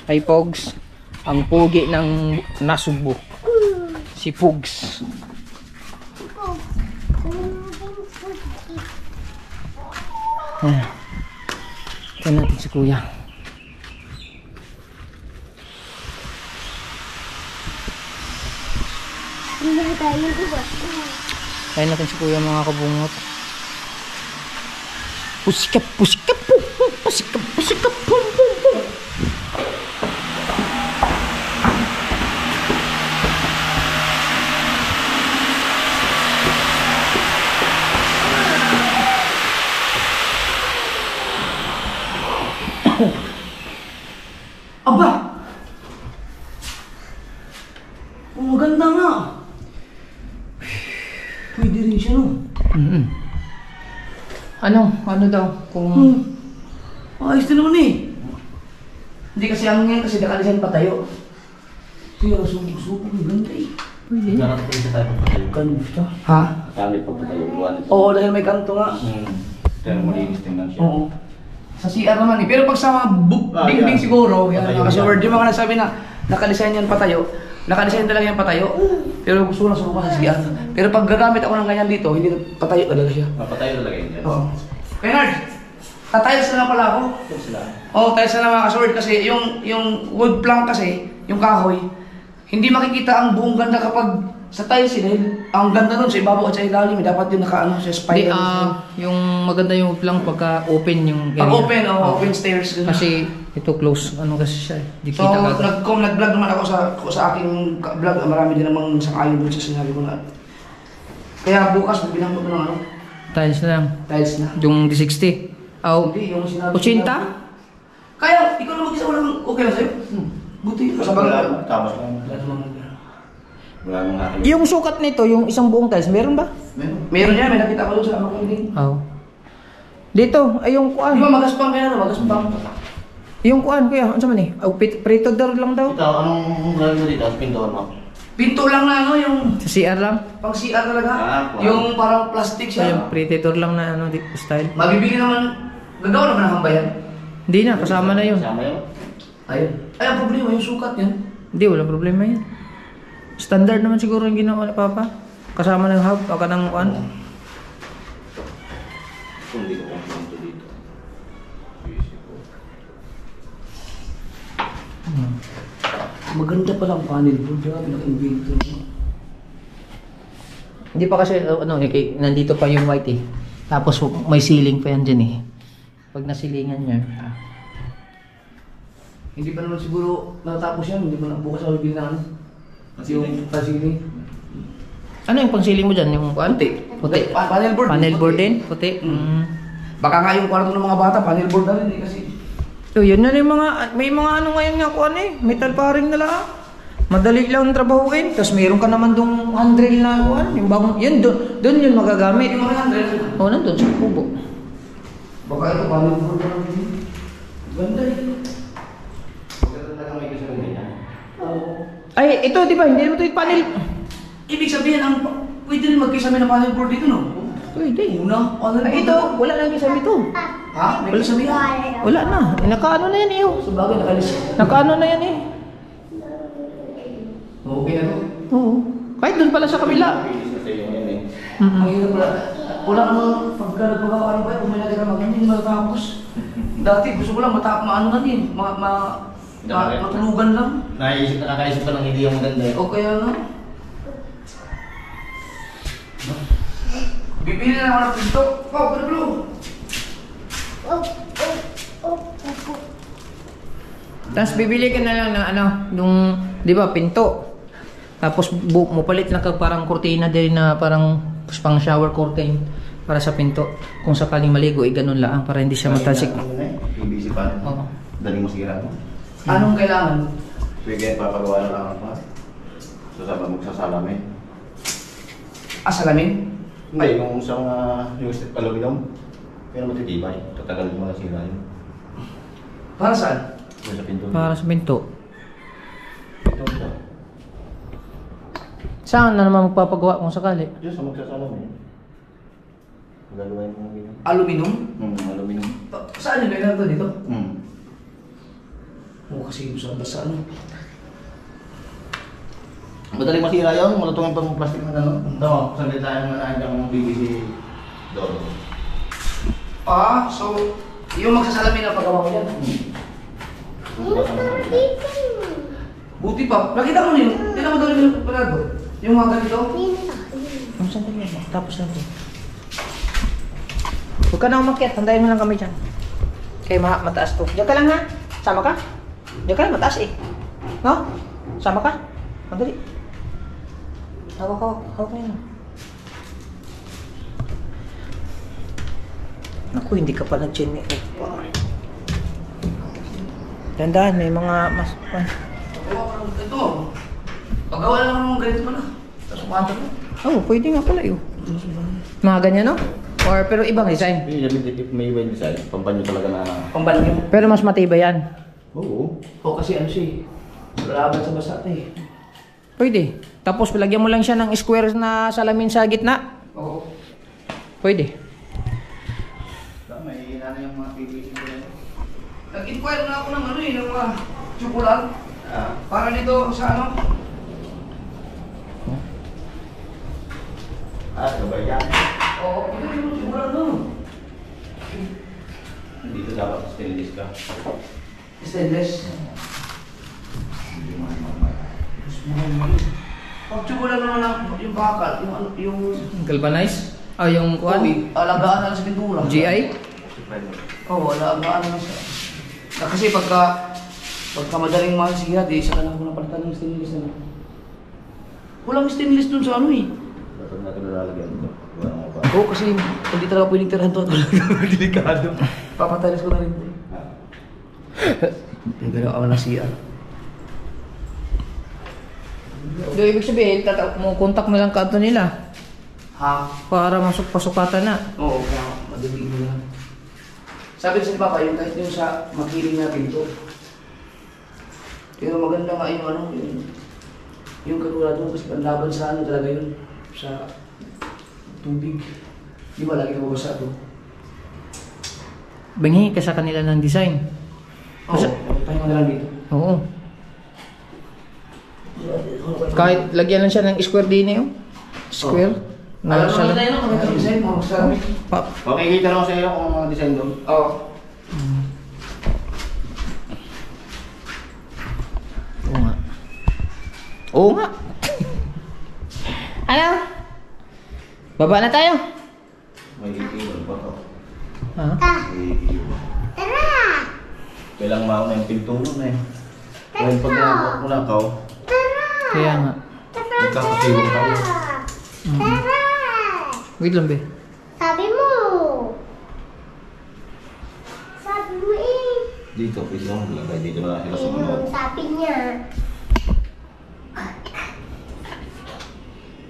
Hi Pogs, ang pugi ng Nasugbo, si Pogs. Ito natin si kuya. Kaya natin si kuya mga kabungot. Pusikap, pusikap, pusikap, pusikap, pum, pum, pum. Aba! Oh, maganda nga. Pwede rin siya, no? Ano daw? Kung... Ayos din naman eh. Hindi kasi ang ngayon kasi nakalisan patayo. Kaya subok-subok, maganda eh. Pwede. Kanto. Ha? Oo, dahil may kanto nga. Pero malinis tingnan siya. Oo. Sa CR naman eh. Pero pag sa dingding siguro, yan, kasi word yung mga nagsabi na nakadesign yan patayo. Nakadesign talaga yan patayo. Pero gusto ko lang subukan sa CR. Pero pag gagamit ako ng ganyan dito, hindi patayo talaga siya. Mapatayo talaga yun yan. Oo. Bernard, tatiles na pala ako. Oo, tiles na mga kasword kasi yung wood plank kasi, yung kahoy, hindi makikita ang buong ganda kapag sa tiles eh, dahil ang ganda nun sa ibabaw at sa ilalim, dapat yung nakaano sa Hindi, spider. yung maganda yung lang pagka open yung area. Pag open, open stairs. Ganun. Kasi ito close, ano kasi siya eh. Di So, kita agad. nag-vlog naman ako sa aking vlog, marami din namang sang-ayon doon sa sinabi ko na. Kaya bukas, bibilang ko ng ano, Tiles na lang. tiles na. Yung D60. Oh, Hindi, yung sinabi 80? Kaya, ikaw na mag-isa, walang okay lang sa'yo. Buti, kasabang Wala, tapos lang. Wala namang Wala nang akin. Yung sukat nito, yung isang buong tiles, meron ba? meron yan, may nakita ko doon sa ano hindi. Oh. Dito, ay yung Di kuan. ba magaspang kaya na, magaspang. Yung kuan, kuya, ano sa man eh? Oh, prito door lang daw. Ito, anong gawin mo dito? Pintuan mo? Pinto lang na ano, yung Sa CR lang. pang CR talaga. wow. Yung parang plastic So, yung siya. pretty door lang na ano, style. Mabibili naman, gagawa naman ng hambayan. Hindi na, kasama na yun. Kasama yun? Ayun. Ay, ang problema, yung sukat yan. Hindi, wala problema yun. Standard naman siguro yung ginawa ni Papa. Kasama ng hub, baka ng kuan. Kung hindi ko kumpleto dito. Maganda palang panel board, grabe naka-inventor mo. Hindi pa kasi, nandito pa yung white eh. Tapos may ceiling pa yan dyan eh. Pag nasilingan niya. Hindi pa naman siguro natapos yan, hindi pa na bukas ako bibili na ano. Yung pasili. Ano yung pang ceiling mo dyan? Yung kuan? Puti. Puti. Panel board. Panel board puti. din? Puti. Baka nga yung kwarto ng mga bata, panel board na rin eh kasi. So, yun na yung mga, may mga ano ngayon nga kuan eh. Metal paring na lang. Madali lang trabahuin. Tapos meron ka naman dong handrail na kuan. Yung bagong, yun, doon yun magagamit. Yung mga handle. Oo, nandun sa kubo. Baka ito panel board na rin. Ganda eh. Maganda talaga may gusto rin yan. Ay, ito, di ba? Hindi mo ito yung panel. Ibig sabihin, pwede rin magkisame ng panel board dito, no? Pwede. Una, panel board. Ay, ito, wala lang yung sabi ito. Ha? May kisame yan. Wala na. Nakaano na yan eh. Oh. Sa bagay, nakalis. Nakaano na yan eh. Okay na to. Oo. Kahit doon pala sa kabila. Ang hirap pala. Wala namang pagka nagpagawa ano ba, kung may natira maganin, matatapos. Dati, gusto ko lang maano na din. Matulugan lang. Nakakaisip ka ng hindi yung maganda eh. O kaya nga. Bibili na ako ng pinto. Wow, Pablo! Tapos bibili ka na lang ng ano, yung, di ba, pinto. Tapos mupalit na ka parang kurtina din na parang pang shower curtain para sa pinto. Kung sakaling maligo, ganun lang para hindi siya matasik. PVC pa. Oo. Daling masira mo. Anong kailangan? Sige, papagawa na lang ako. Magsasalamin. Salamin? Hindi, yung sa mga yung step aluminum, pero matitibay. Tatagal mo na sira yun. Para saan? Yung sa pinto. Para sa pinto. Ito siya. Saan na naman magpapagawa kung sakali? Diyan sa magsasalamin. Gagawin mo ng ganyan. Aluminum? Aluminum. Saan yung kailangan dito? Oo, kasi sa basa ano. Madaling masira yun, malutungin pang plastic ng ano. Ito, sandali tayo nga na ang BBC door. So, yung magsasalamin na paggawa ko yan. Buti pa. Nakita mo yun. Tignan mo doon yung palado. Yung mga ganito. Ang sandali mo. Tapos na ito. Huwag ka na umakyat. Tandayin mo lang kami dyan. Kaya mataas to. Diyan ka lang ha. Sama ka? Diyan ka lang. Mataas eh. No? Sama ka? Madali. Hawak. Hawak na yun. Naku, hindi ka pa nag-chin eh. Tandaan, may mga mas... Ito. Paggawa lang ng ganito pala. Tapos kumanta ko. Oh, pwede nga pala yun. Mga ganyan, no? Or, pero ibang design. May iba yung design. Pampanyo talaga na... Pambanyo. Pero mas matibay yan. Oo. O kasi ano siya eh. Laban sa basa eh. Pwede. Tapos, lagyan mo lang siya ng square na salamin sa gitna. Oo. Pwede. May inano yung mga PVC ko na yun. Nag-inquire na ako ng ano eh, ng mga tsukulan. Para dito sa ano. Sabay yan. Oo, ito yung tsukulan doon. Dito dapat stainless ka. Stainless. Hindi mahal. Pag tsukulan naman yung bakal, yung ano, yung... Galvanize? Ah, yung kuwan? Alagaan na lang sa pintura. GI? Oo, alagaan na lang sa... Kasi pagka madaling mahal siya, di isa ka lang kung napalitan ng stainless na. Walang stainless dun sa ano eh. Dapat natin nalalagyan ito. Wala nga ba? Oo, kasi hindi talaga pwedeng tirahan to. Delikado. Papatalis ko na rin. Gano'n ako na siya. Do, ibig sabihin, contact mo lang kanto nila. Ha? Para pasukatan na. Oo, kaya madali mo lang. Sabi sa Papa, yung kahit yung sa makiling natin ito. Pero maganda nga yung ano, yung katulad mo kasi panlaban sa ano talaga yun. Sa tubig. Di ba lagi nababasa ito? Banghi ka sa kanila ng design. Oo, tayo mo na lang dito. Oo. Kahit lagyan lang siya ng square din eh. Square. Alam mo na tayo, no? Kami design mo, sa amin. Okay, kita lang ko sa iyo kung mga design doon. Oo. Oo nga. Oo nga. Ano? Baba na tayo. May iiwan pa to. Ha? May iiwan. Tara! Kailang mauna yung pinto mo na eh. Kaya pag nakapot mo lang kao, Kaya nga. magkakasiwang tayo. Tara! Wait lang, be. Sabi mo! Sabi mo eh! Dito, pwede lang maglagay. Dito na lang sila sa mga. Sabi niya.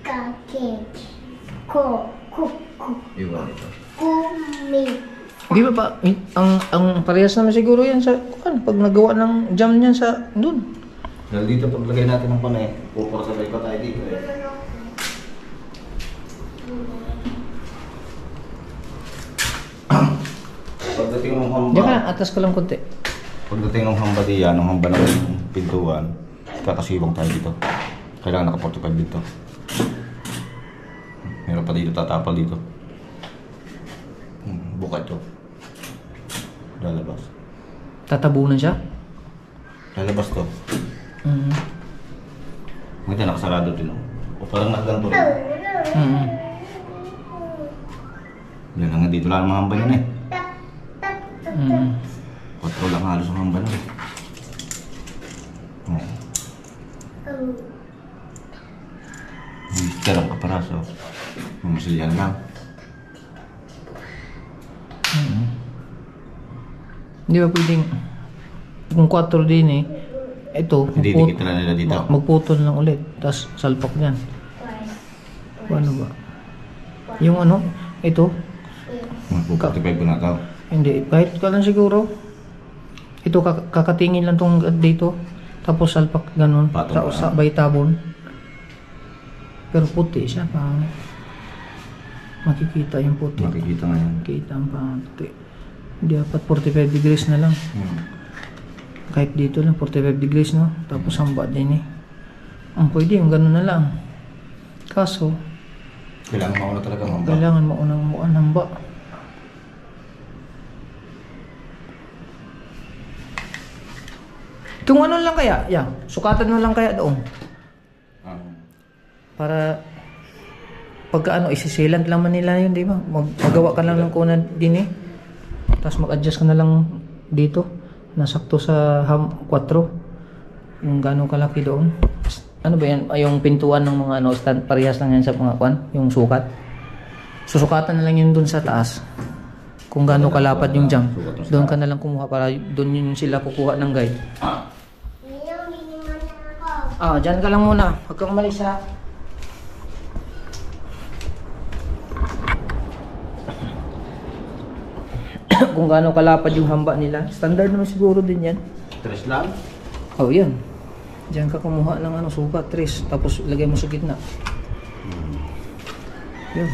Kakit. Iwan ito. Kumi. Di ba pa, ang parehas naman siguro yan sa, pag nagawa ng jam niyan sa, dun. Dahil dito paglagay natin ng panay, pupursabay pa tayo dito eh. Pagdating ng hamba, Diyan ka lang, atas ko lang konti. pagdating ng hamba diyan, ng hamba ng pintuan, kakasiwang tayo dito. Kailangan naka-45 dito. Meron pa dito, tatapal dito. Bukat to. Lalabas. Tatabunan siya? Lalabas to. Mm. Ngayon nakasarado din. O parang nakaganto rin. Mm. Yan lang, dito lang ang mga hamba yan eh. Mm. 4 lang halos ang hamba na eh. Oh. Mister ang kaparaso. Mamasilihan lang. Hindi ba pwedeng kung 4 din eh, ito, Hindi dikit na nila dito. magputol lang ulit, tapos salpak yan. Paano ba? Yung ano, ito, Mag-45 ko na ito. hindi, kahit ka lang siguro. Ito, kakatingin lang tong dito, tapos salpak ganun, Patong sa ba? bay tabon. Pero puti siya, pa makikita yung puti. Makikita nga yan. Makikita ang puti. Hindi dapat 45 degrees na lang. Kahit dito lang 45 degrees, no? Tapos hamba din eh. Ang pwede yung ganun na lang. Kaso Kailangan mauna talaga ang hamba. kailangan maunang muan hamba. Kung ano lang kaya, sukatan mo lang kaya doon. Para pagka ano, isisilant lang man nila yun, di ba? Magawa ka lang ng kuna din eh. Tapos mag-adjust ka na lang dito. Nasakto sa 4. Yung gano'ng kalaki doon. Ano ba yan? Ay, yung pintuan ng mga ano, stand, parehas lang yan sa mga kwan, yung sukat. Susukatan na lang yun doon sa taas. Kung gano'ng kalapad yung jump. Doon ka na lang kumuha para doon yun sila kukuha ng guide. Dyan ka lang muna. Huwag kang umalis ha. Kung gaano kalapad yung hamba nila. Standard naman siguro din yan. 3 lang? Oh, yan. Diyan ka kumuha ng ano, sukat, 3. Tapos lagay mo sa gitna. Yun.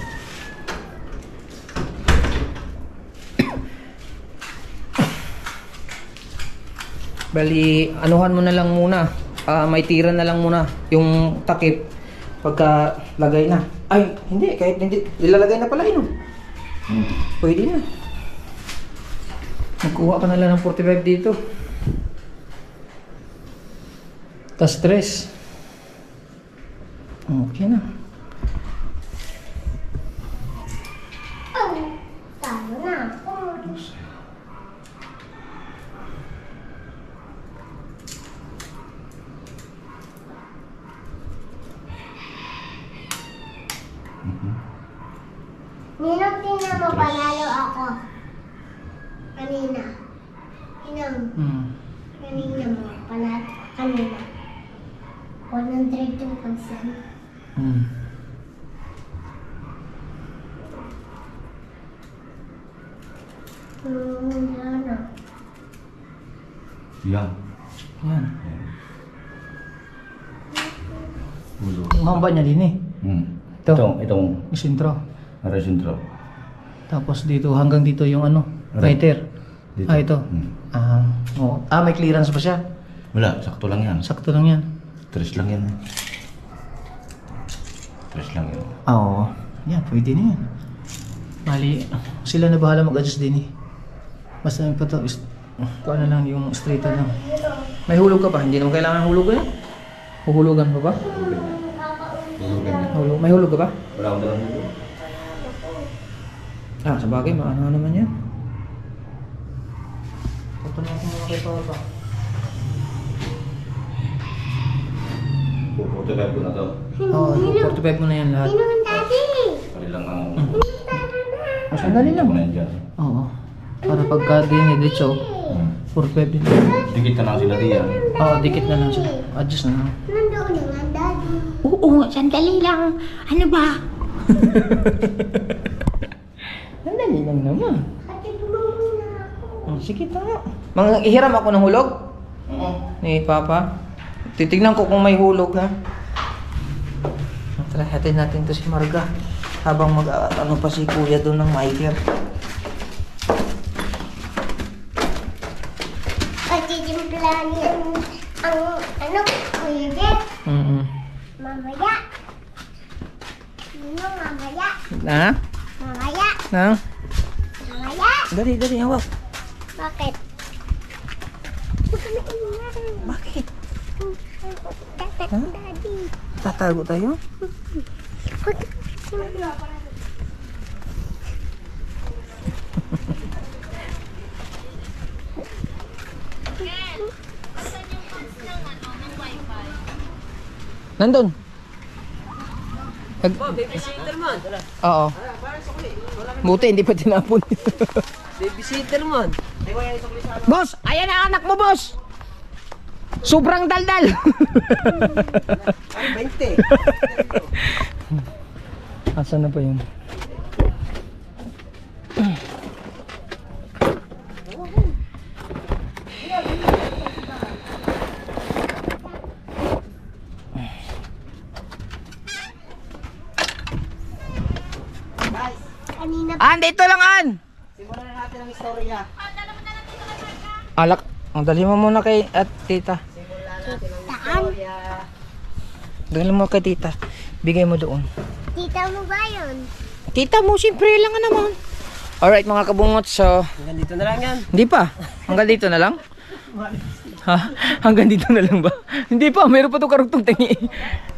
Bali, anuhan mo na lang muna. May tira na lang muna yung takip pagka lagay na. Ay, hindi. Kahit hindi. Ilalagay na pala yun. Pwede na. Magkuha ka na lang ng 45 dito. Tas 3. Okay na. Talo na ako. Ninong tingnan mo, panalo ako. Kanina. Ninong, kanina mo, panalo. Kanina. 102%. Ano? Yan. Yan. Ulo. Yung hamba niya din eh. Ito. Itong Isintro. resintro. Tapos dito, hanggang dito yung ano, writer. Dito. Ito. Oo. May clearance pa siya. Wala, sakto lang yan. Sakto lang yan. 3 lang yan. 3 lang yan. Oo. Yan, pwede na yan. Mali, sila na bahala mag-adjust din eh. Basta yung pato, kuha na lang yung straight lang. May hulog ka pa? Hindi naman kailangan hulog yan. Huhulugan pa ba? May hulog ka ba? Wala akong dalang dito. Sa bagay, maano naman yan. Patunay ko muna kay Papa. Puputuloy ko na to. Oo, 45 mo na yan lahat. Ninong, daddy! Kalilang ang... Sandali lang. Ko na yan dyan. Oo. Para pagka diniditso, 45 din. Dikit na lang sila diyan. Oo, dikit na lang siya. Adjust na lang. Nandoon na nga, daddy. Oo, sandali lang. Ano ba? Sandali lang naman. Ate, tulungan na ako. Sige, tama. Ihiram ako ng hulog? Oo. Ni Papa. Titignan ko kung may hulog ha. Try natin to si Marga. Habang ano pa si Kuya doon ng miker. Pagtitimplahan ang ano, Kuya Jeff. Mamaya. Ano, mamaya? Na? Mamaya. Na? Mamaya. Dali, hawak. Bakit? Huwag kami ingay. Bakit? Daddy. Tatago tayo? Huwag kami. Nandun. Babysitter man. Oo. Buti hindi pa tinapon. Babysitter man. Boss, ayan ang anak mo, boss. Sobrang daldal. 20. Asan na pa yun? Kanina Dito lang, An. Simulan na natin ang istorya. Alak. Ang dali mo muna kay tita. taan. Dali mo kay tita. Bigay mo doon. Tita mo ba yun? Tita mo, siyempre lang nga naman. Alright mga kabungot, so... Hanggang dito na lang yan. Hindi pa. Hanggang dito na lang? Ha? Hanggang dito na lang ba? Hindi pa, meron pa itong karugtong tingi.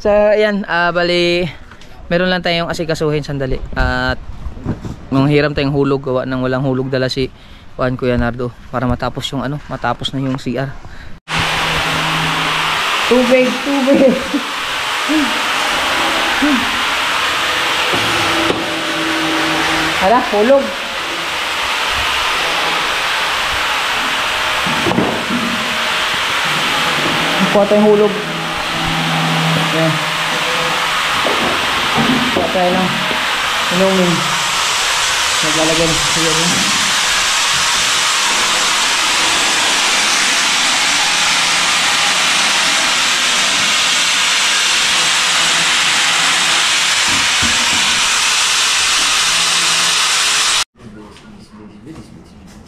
So, ayan, bali, meron lang tayong asikasuhin sandali. At, manghiram tayong hulog, gawa ng walang hulog dala si Juan Kuya Nardo. Para matapos yung ano, matapos na yung CR. Tubig! Hala, hulog! Kuha tayong hulog. Ayan. Kuha tayo ng inumin. Naglalagay na siya rin.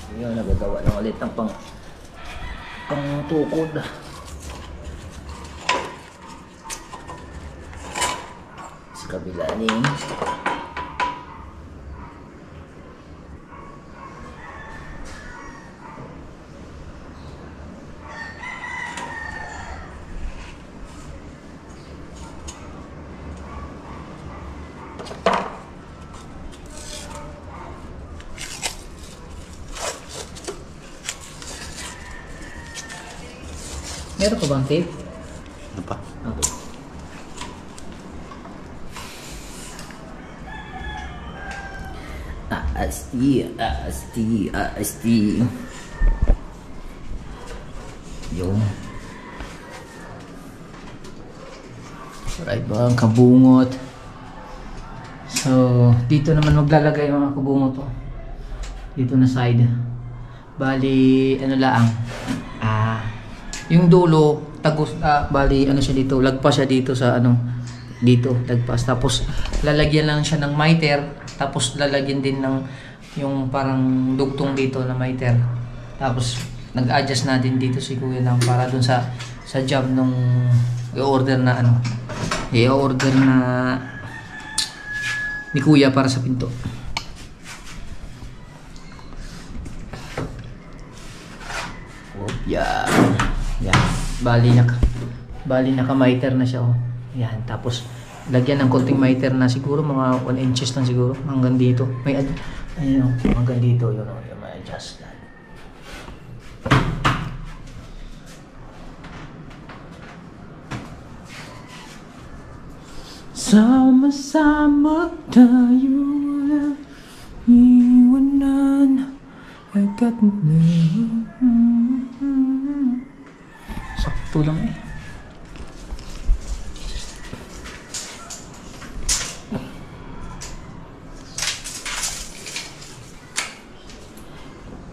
Ayan, nagagawa na ulit ng pang tukod. Kabila ning meron ka bang tape? Ano pa? Okay. Asti. Yung. Alright ba ang kabungot? So, dito naman maglalagay mga kabungot to. Dito na side. Bali, ano lang. Yung dulo, tagos, bali, ano siya dito, lagpas siya dito sa ano, dito, lagpas. Tapos, lalagyan lang siya ng miter. Tapos, lalagyan din ng yung parang dugtong dito na miter. Tapos, nag-adjust natin dito si Kuya lang para dun sa job nung i-order na ano, i-order na ni Kuya para sa pinto. Yan. Yan. Bali naka-miter na siya, oh. Yan. Tapos lagyan ng konting miter na siguro mga 1 inches lang siguro hanggang dito. May ayun, oh, hanggang dito yun, oh, yung may adjust na. Sama-sama tayo na iwanan agad na. Sakto lang eh.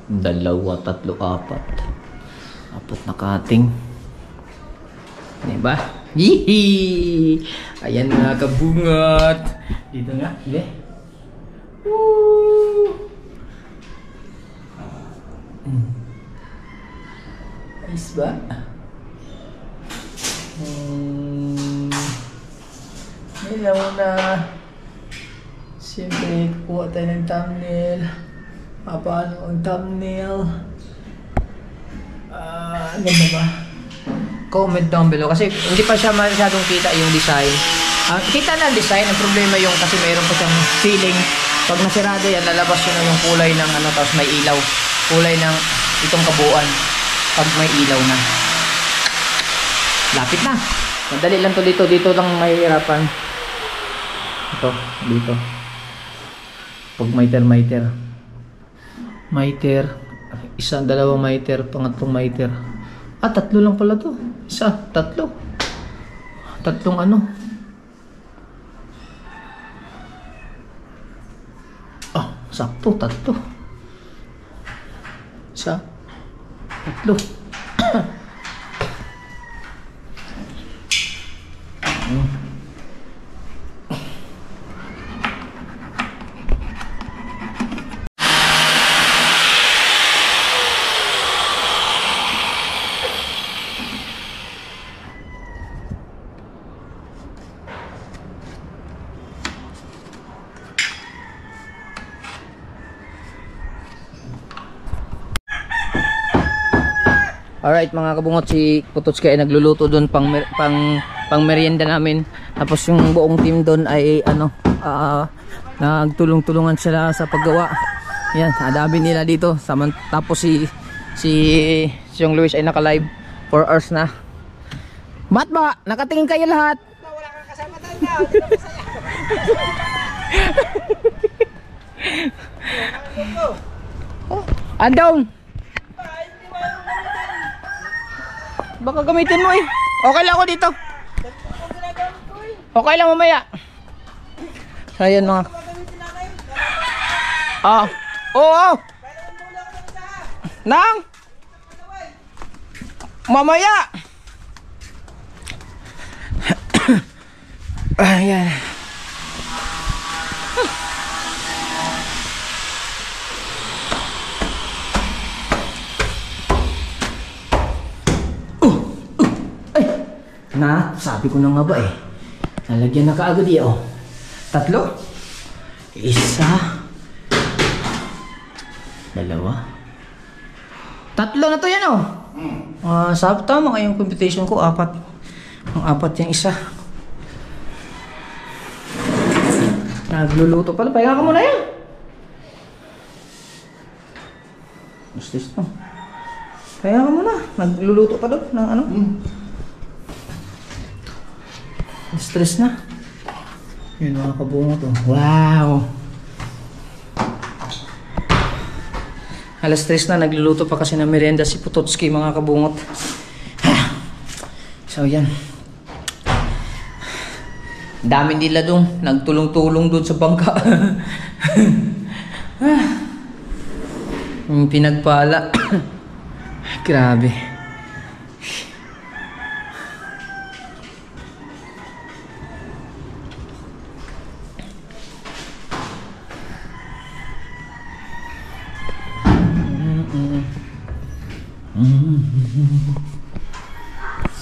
Dalawa, tatlo, apat. Apat na cutting. Diba? Yee! Ayan mga kabungot. Dito nga. Hindi. Woo! Ayos ba? Ilaw na. Siyempre, kuha tayo ng thumbnail. Paano ang thumbnail? Ganda ba? Comment down below kasi hindi pa siya masyadong kita yung design. Kita na ang design, ang problema yung kasi mayroon pa siyang ceiling. Pag nasirado yan, lalabas yun yung kulay ng ano, tapos may ilaw. Kulay ng itong kabuuan pag may ilaw na. Lapit na. Madali lang to dito. Dito lang mahihirapan. Ito, dito. Pag miter. Miter. Isa, dalawang miter, pangatlong miter. Tatlo lang pala to. Isa, tatlo. Tatlong ano. Sakto, tatlo. Isa, tatlo. Alright mga kabungot, si Putotski ay nagluluto doon pang merienda namin. Tapos yung buong team doon ay nagtulong-tulungan sila sa paggawa. Yan, adami nila dito. Tapos si Yung Luis ay naka-live 4 hours na. Mat ba? Nakatingin kayo lahat? Wala kang kasama tayo na. Hindi na masaya. Andong! Baka gamitin mo eh. Okay lang ako dito. Okay lang mamaya. So ayan mga. Oo. Nang. Mamaya. Ayan. Na, sabi ko na nga ba eh. Nalagyan na kaagad eh, oh. Tatlo. Isa. Dalawa. Tatlo na to yan, oh. Sabi tama nga yung computation ko, 4. Ang 4 yung isa. Nagluluto pala. Pahinga ka muna yan. Gusto ito. Pahinga ka muna. Nagluluto pa doon ng ano. Stress na. Yun mga kabungot to. Wow! Alas 3 na, nagluluto pa kasi ng merienda si Putotski mga kabungot. So yan. Dami nila doon. Nagtulong-tulong doon sa bangka. Yung pinagpala. Grabe.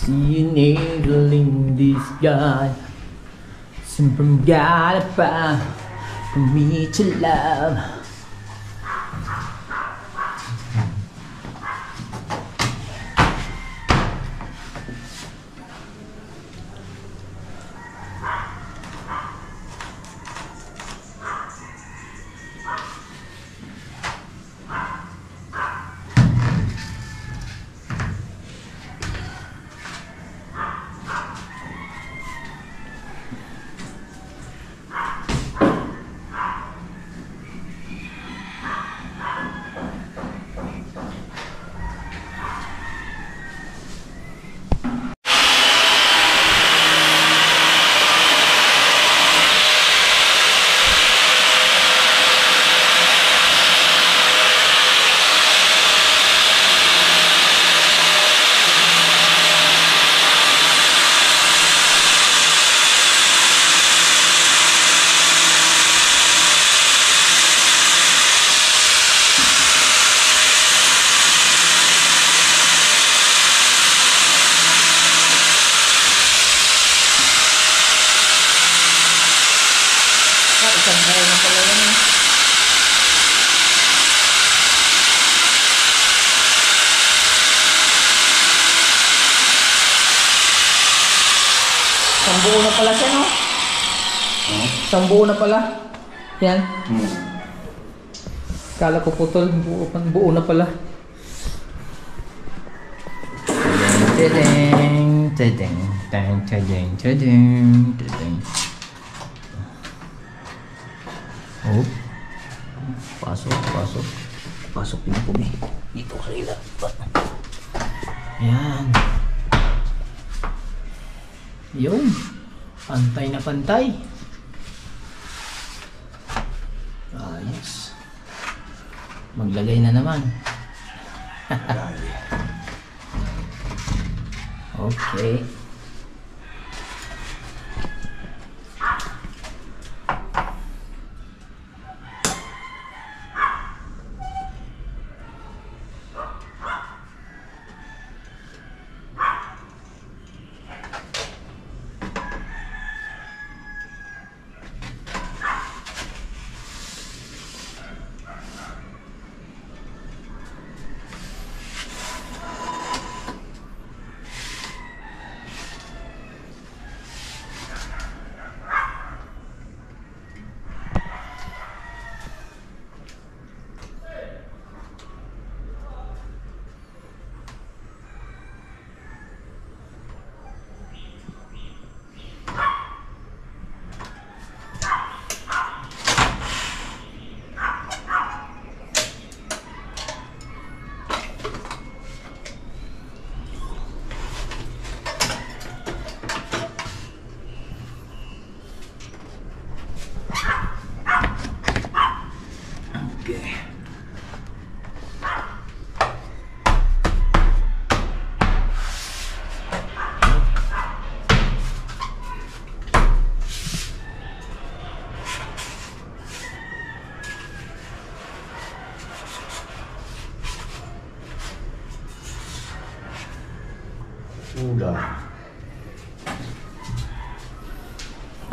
See an angel in the sky, sent from God above, for me to love. buo na pala siya, no? Isang buo na pala. Yan. Kala ko putol, buo na pala. Tadeng, tadeng, tadeng, tadeng, tadeng, tadeng. Oh. Pasok, pasok. Pasok din po eh. Dito sa ilan. Ayan. Yun. Pantay na pantay. Ayos. Maglagay na naman. Okay.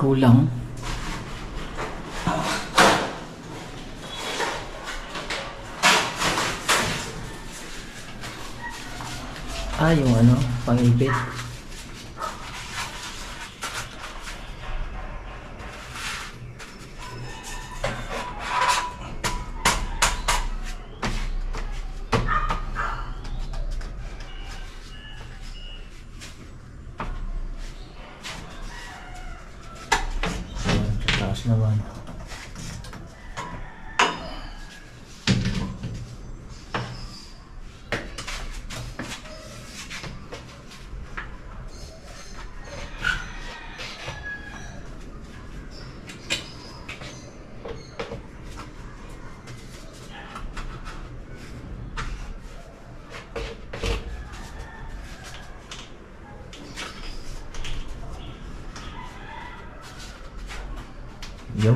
Kulang. Yung ano, pangipit. Taas naman. Yo.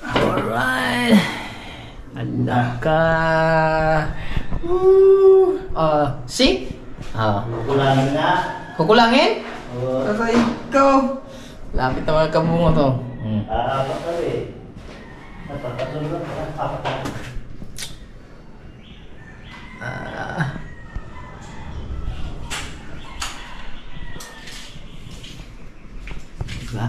Alright. Anak ka. See? Kukulangin na. Kukulangin? Aray ikaw. Lapit naman ka bunga to. Apat na rin. Napakasunod na. Apat na. Diba?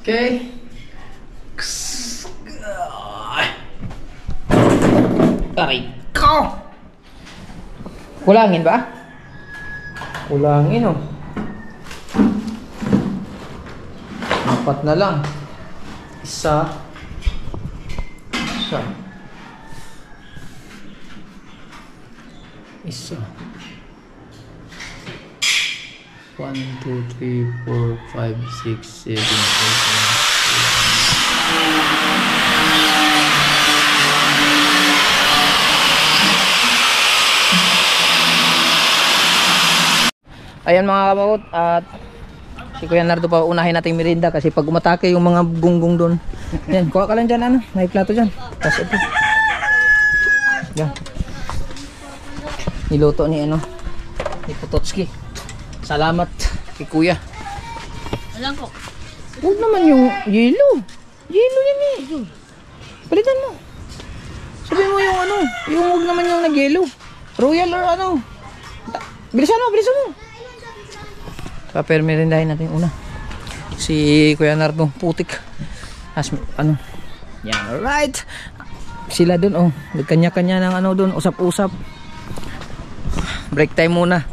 Okay. Aray ko. Kulangin ba? Kulangin oh. Apat na lang. Isa. Isa. Isa. 1, 2, 3, 4, 5, 6, 7, 8, 9. Ayan mga kamamut, at Si Kuya Nardo pa unahin natin merienda kasi pag umatake yung mga gunggong doon. Yan, kuha ka lang dyan, ano, may plato dyan. Tapos ito. Yan. Niluto ni ano, ni Pototski. Salamat kay Kuya. Alam ko. Huwag naman yung yelo. Yelo yan eh. Palitan mo. Sabihin mo yung ano, yung huwag naman yung nag-yelo. Royal or ano. Bilisan mo, bilisan mo. Papermerindahin natin una. Si Kuya Nardo, putik. As, ano. Yan, alright. Sila dun, oh. Nagkanya-kanya ng ano dun, usap-usap. Break time muna.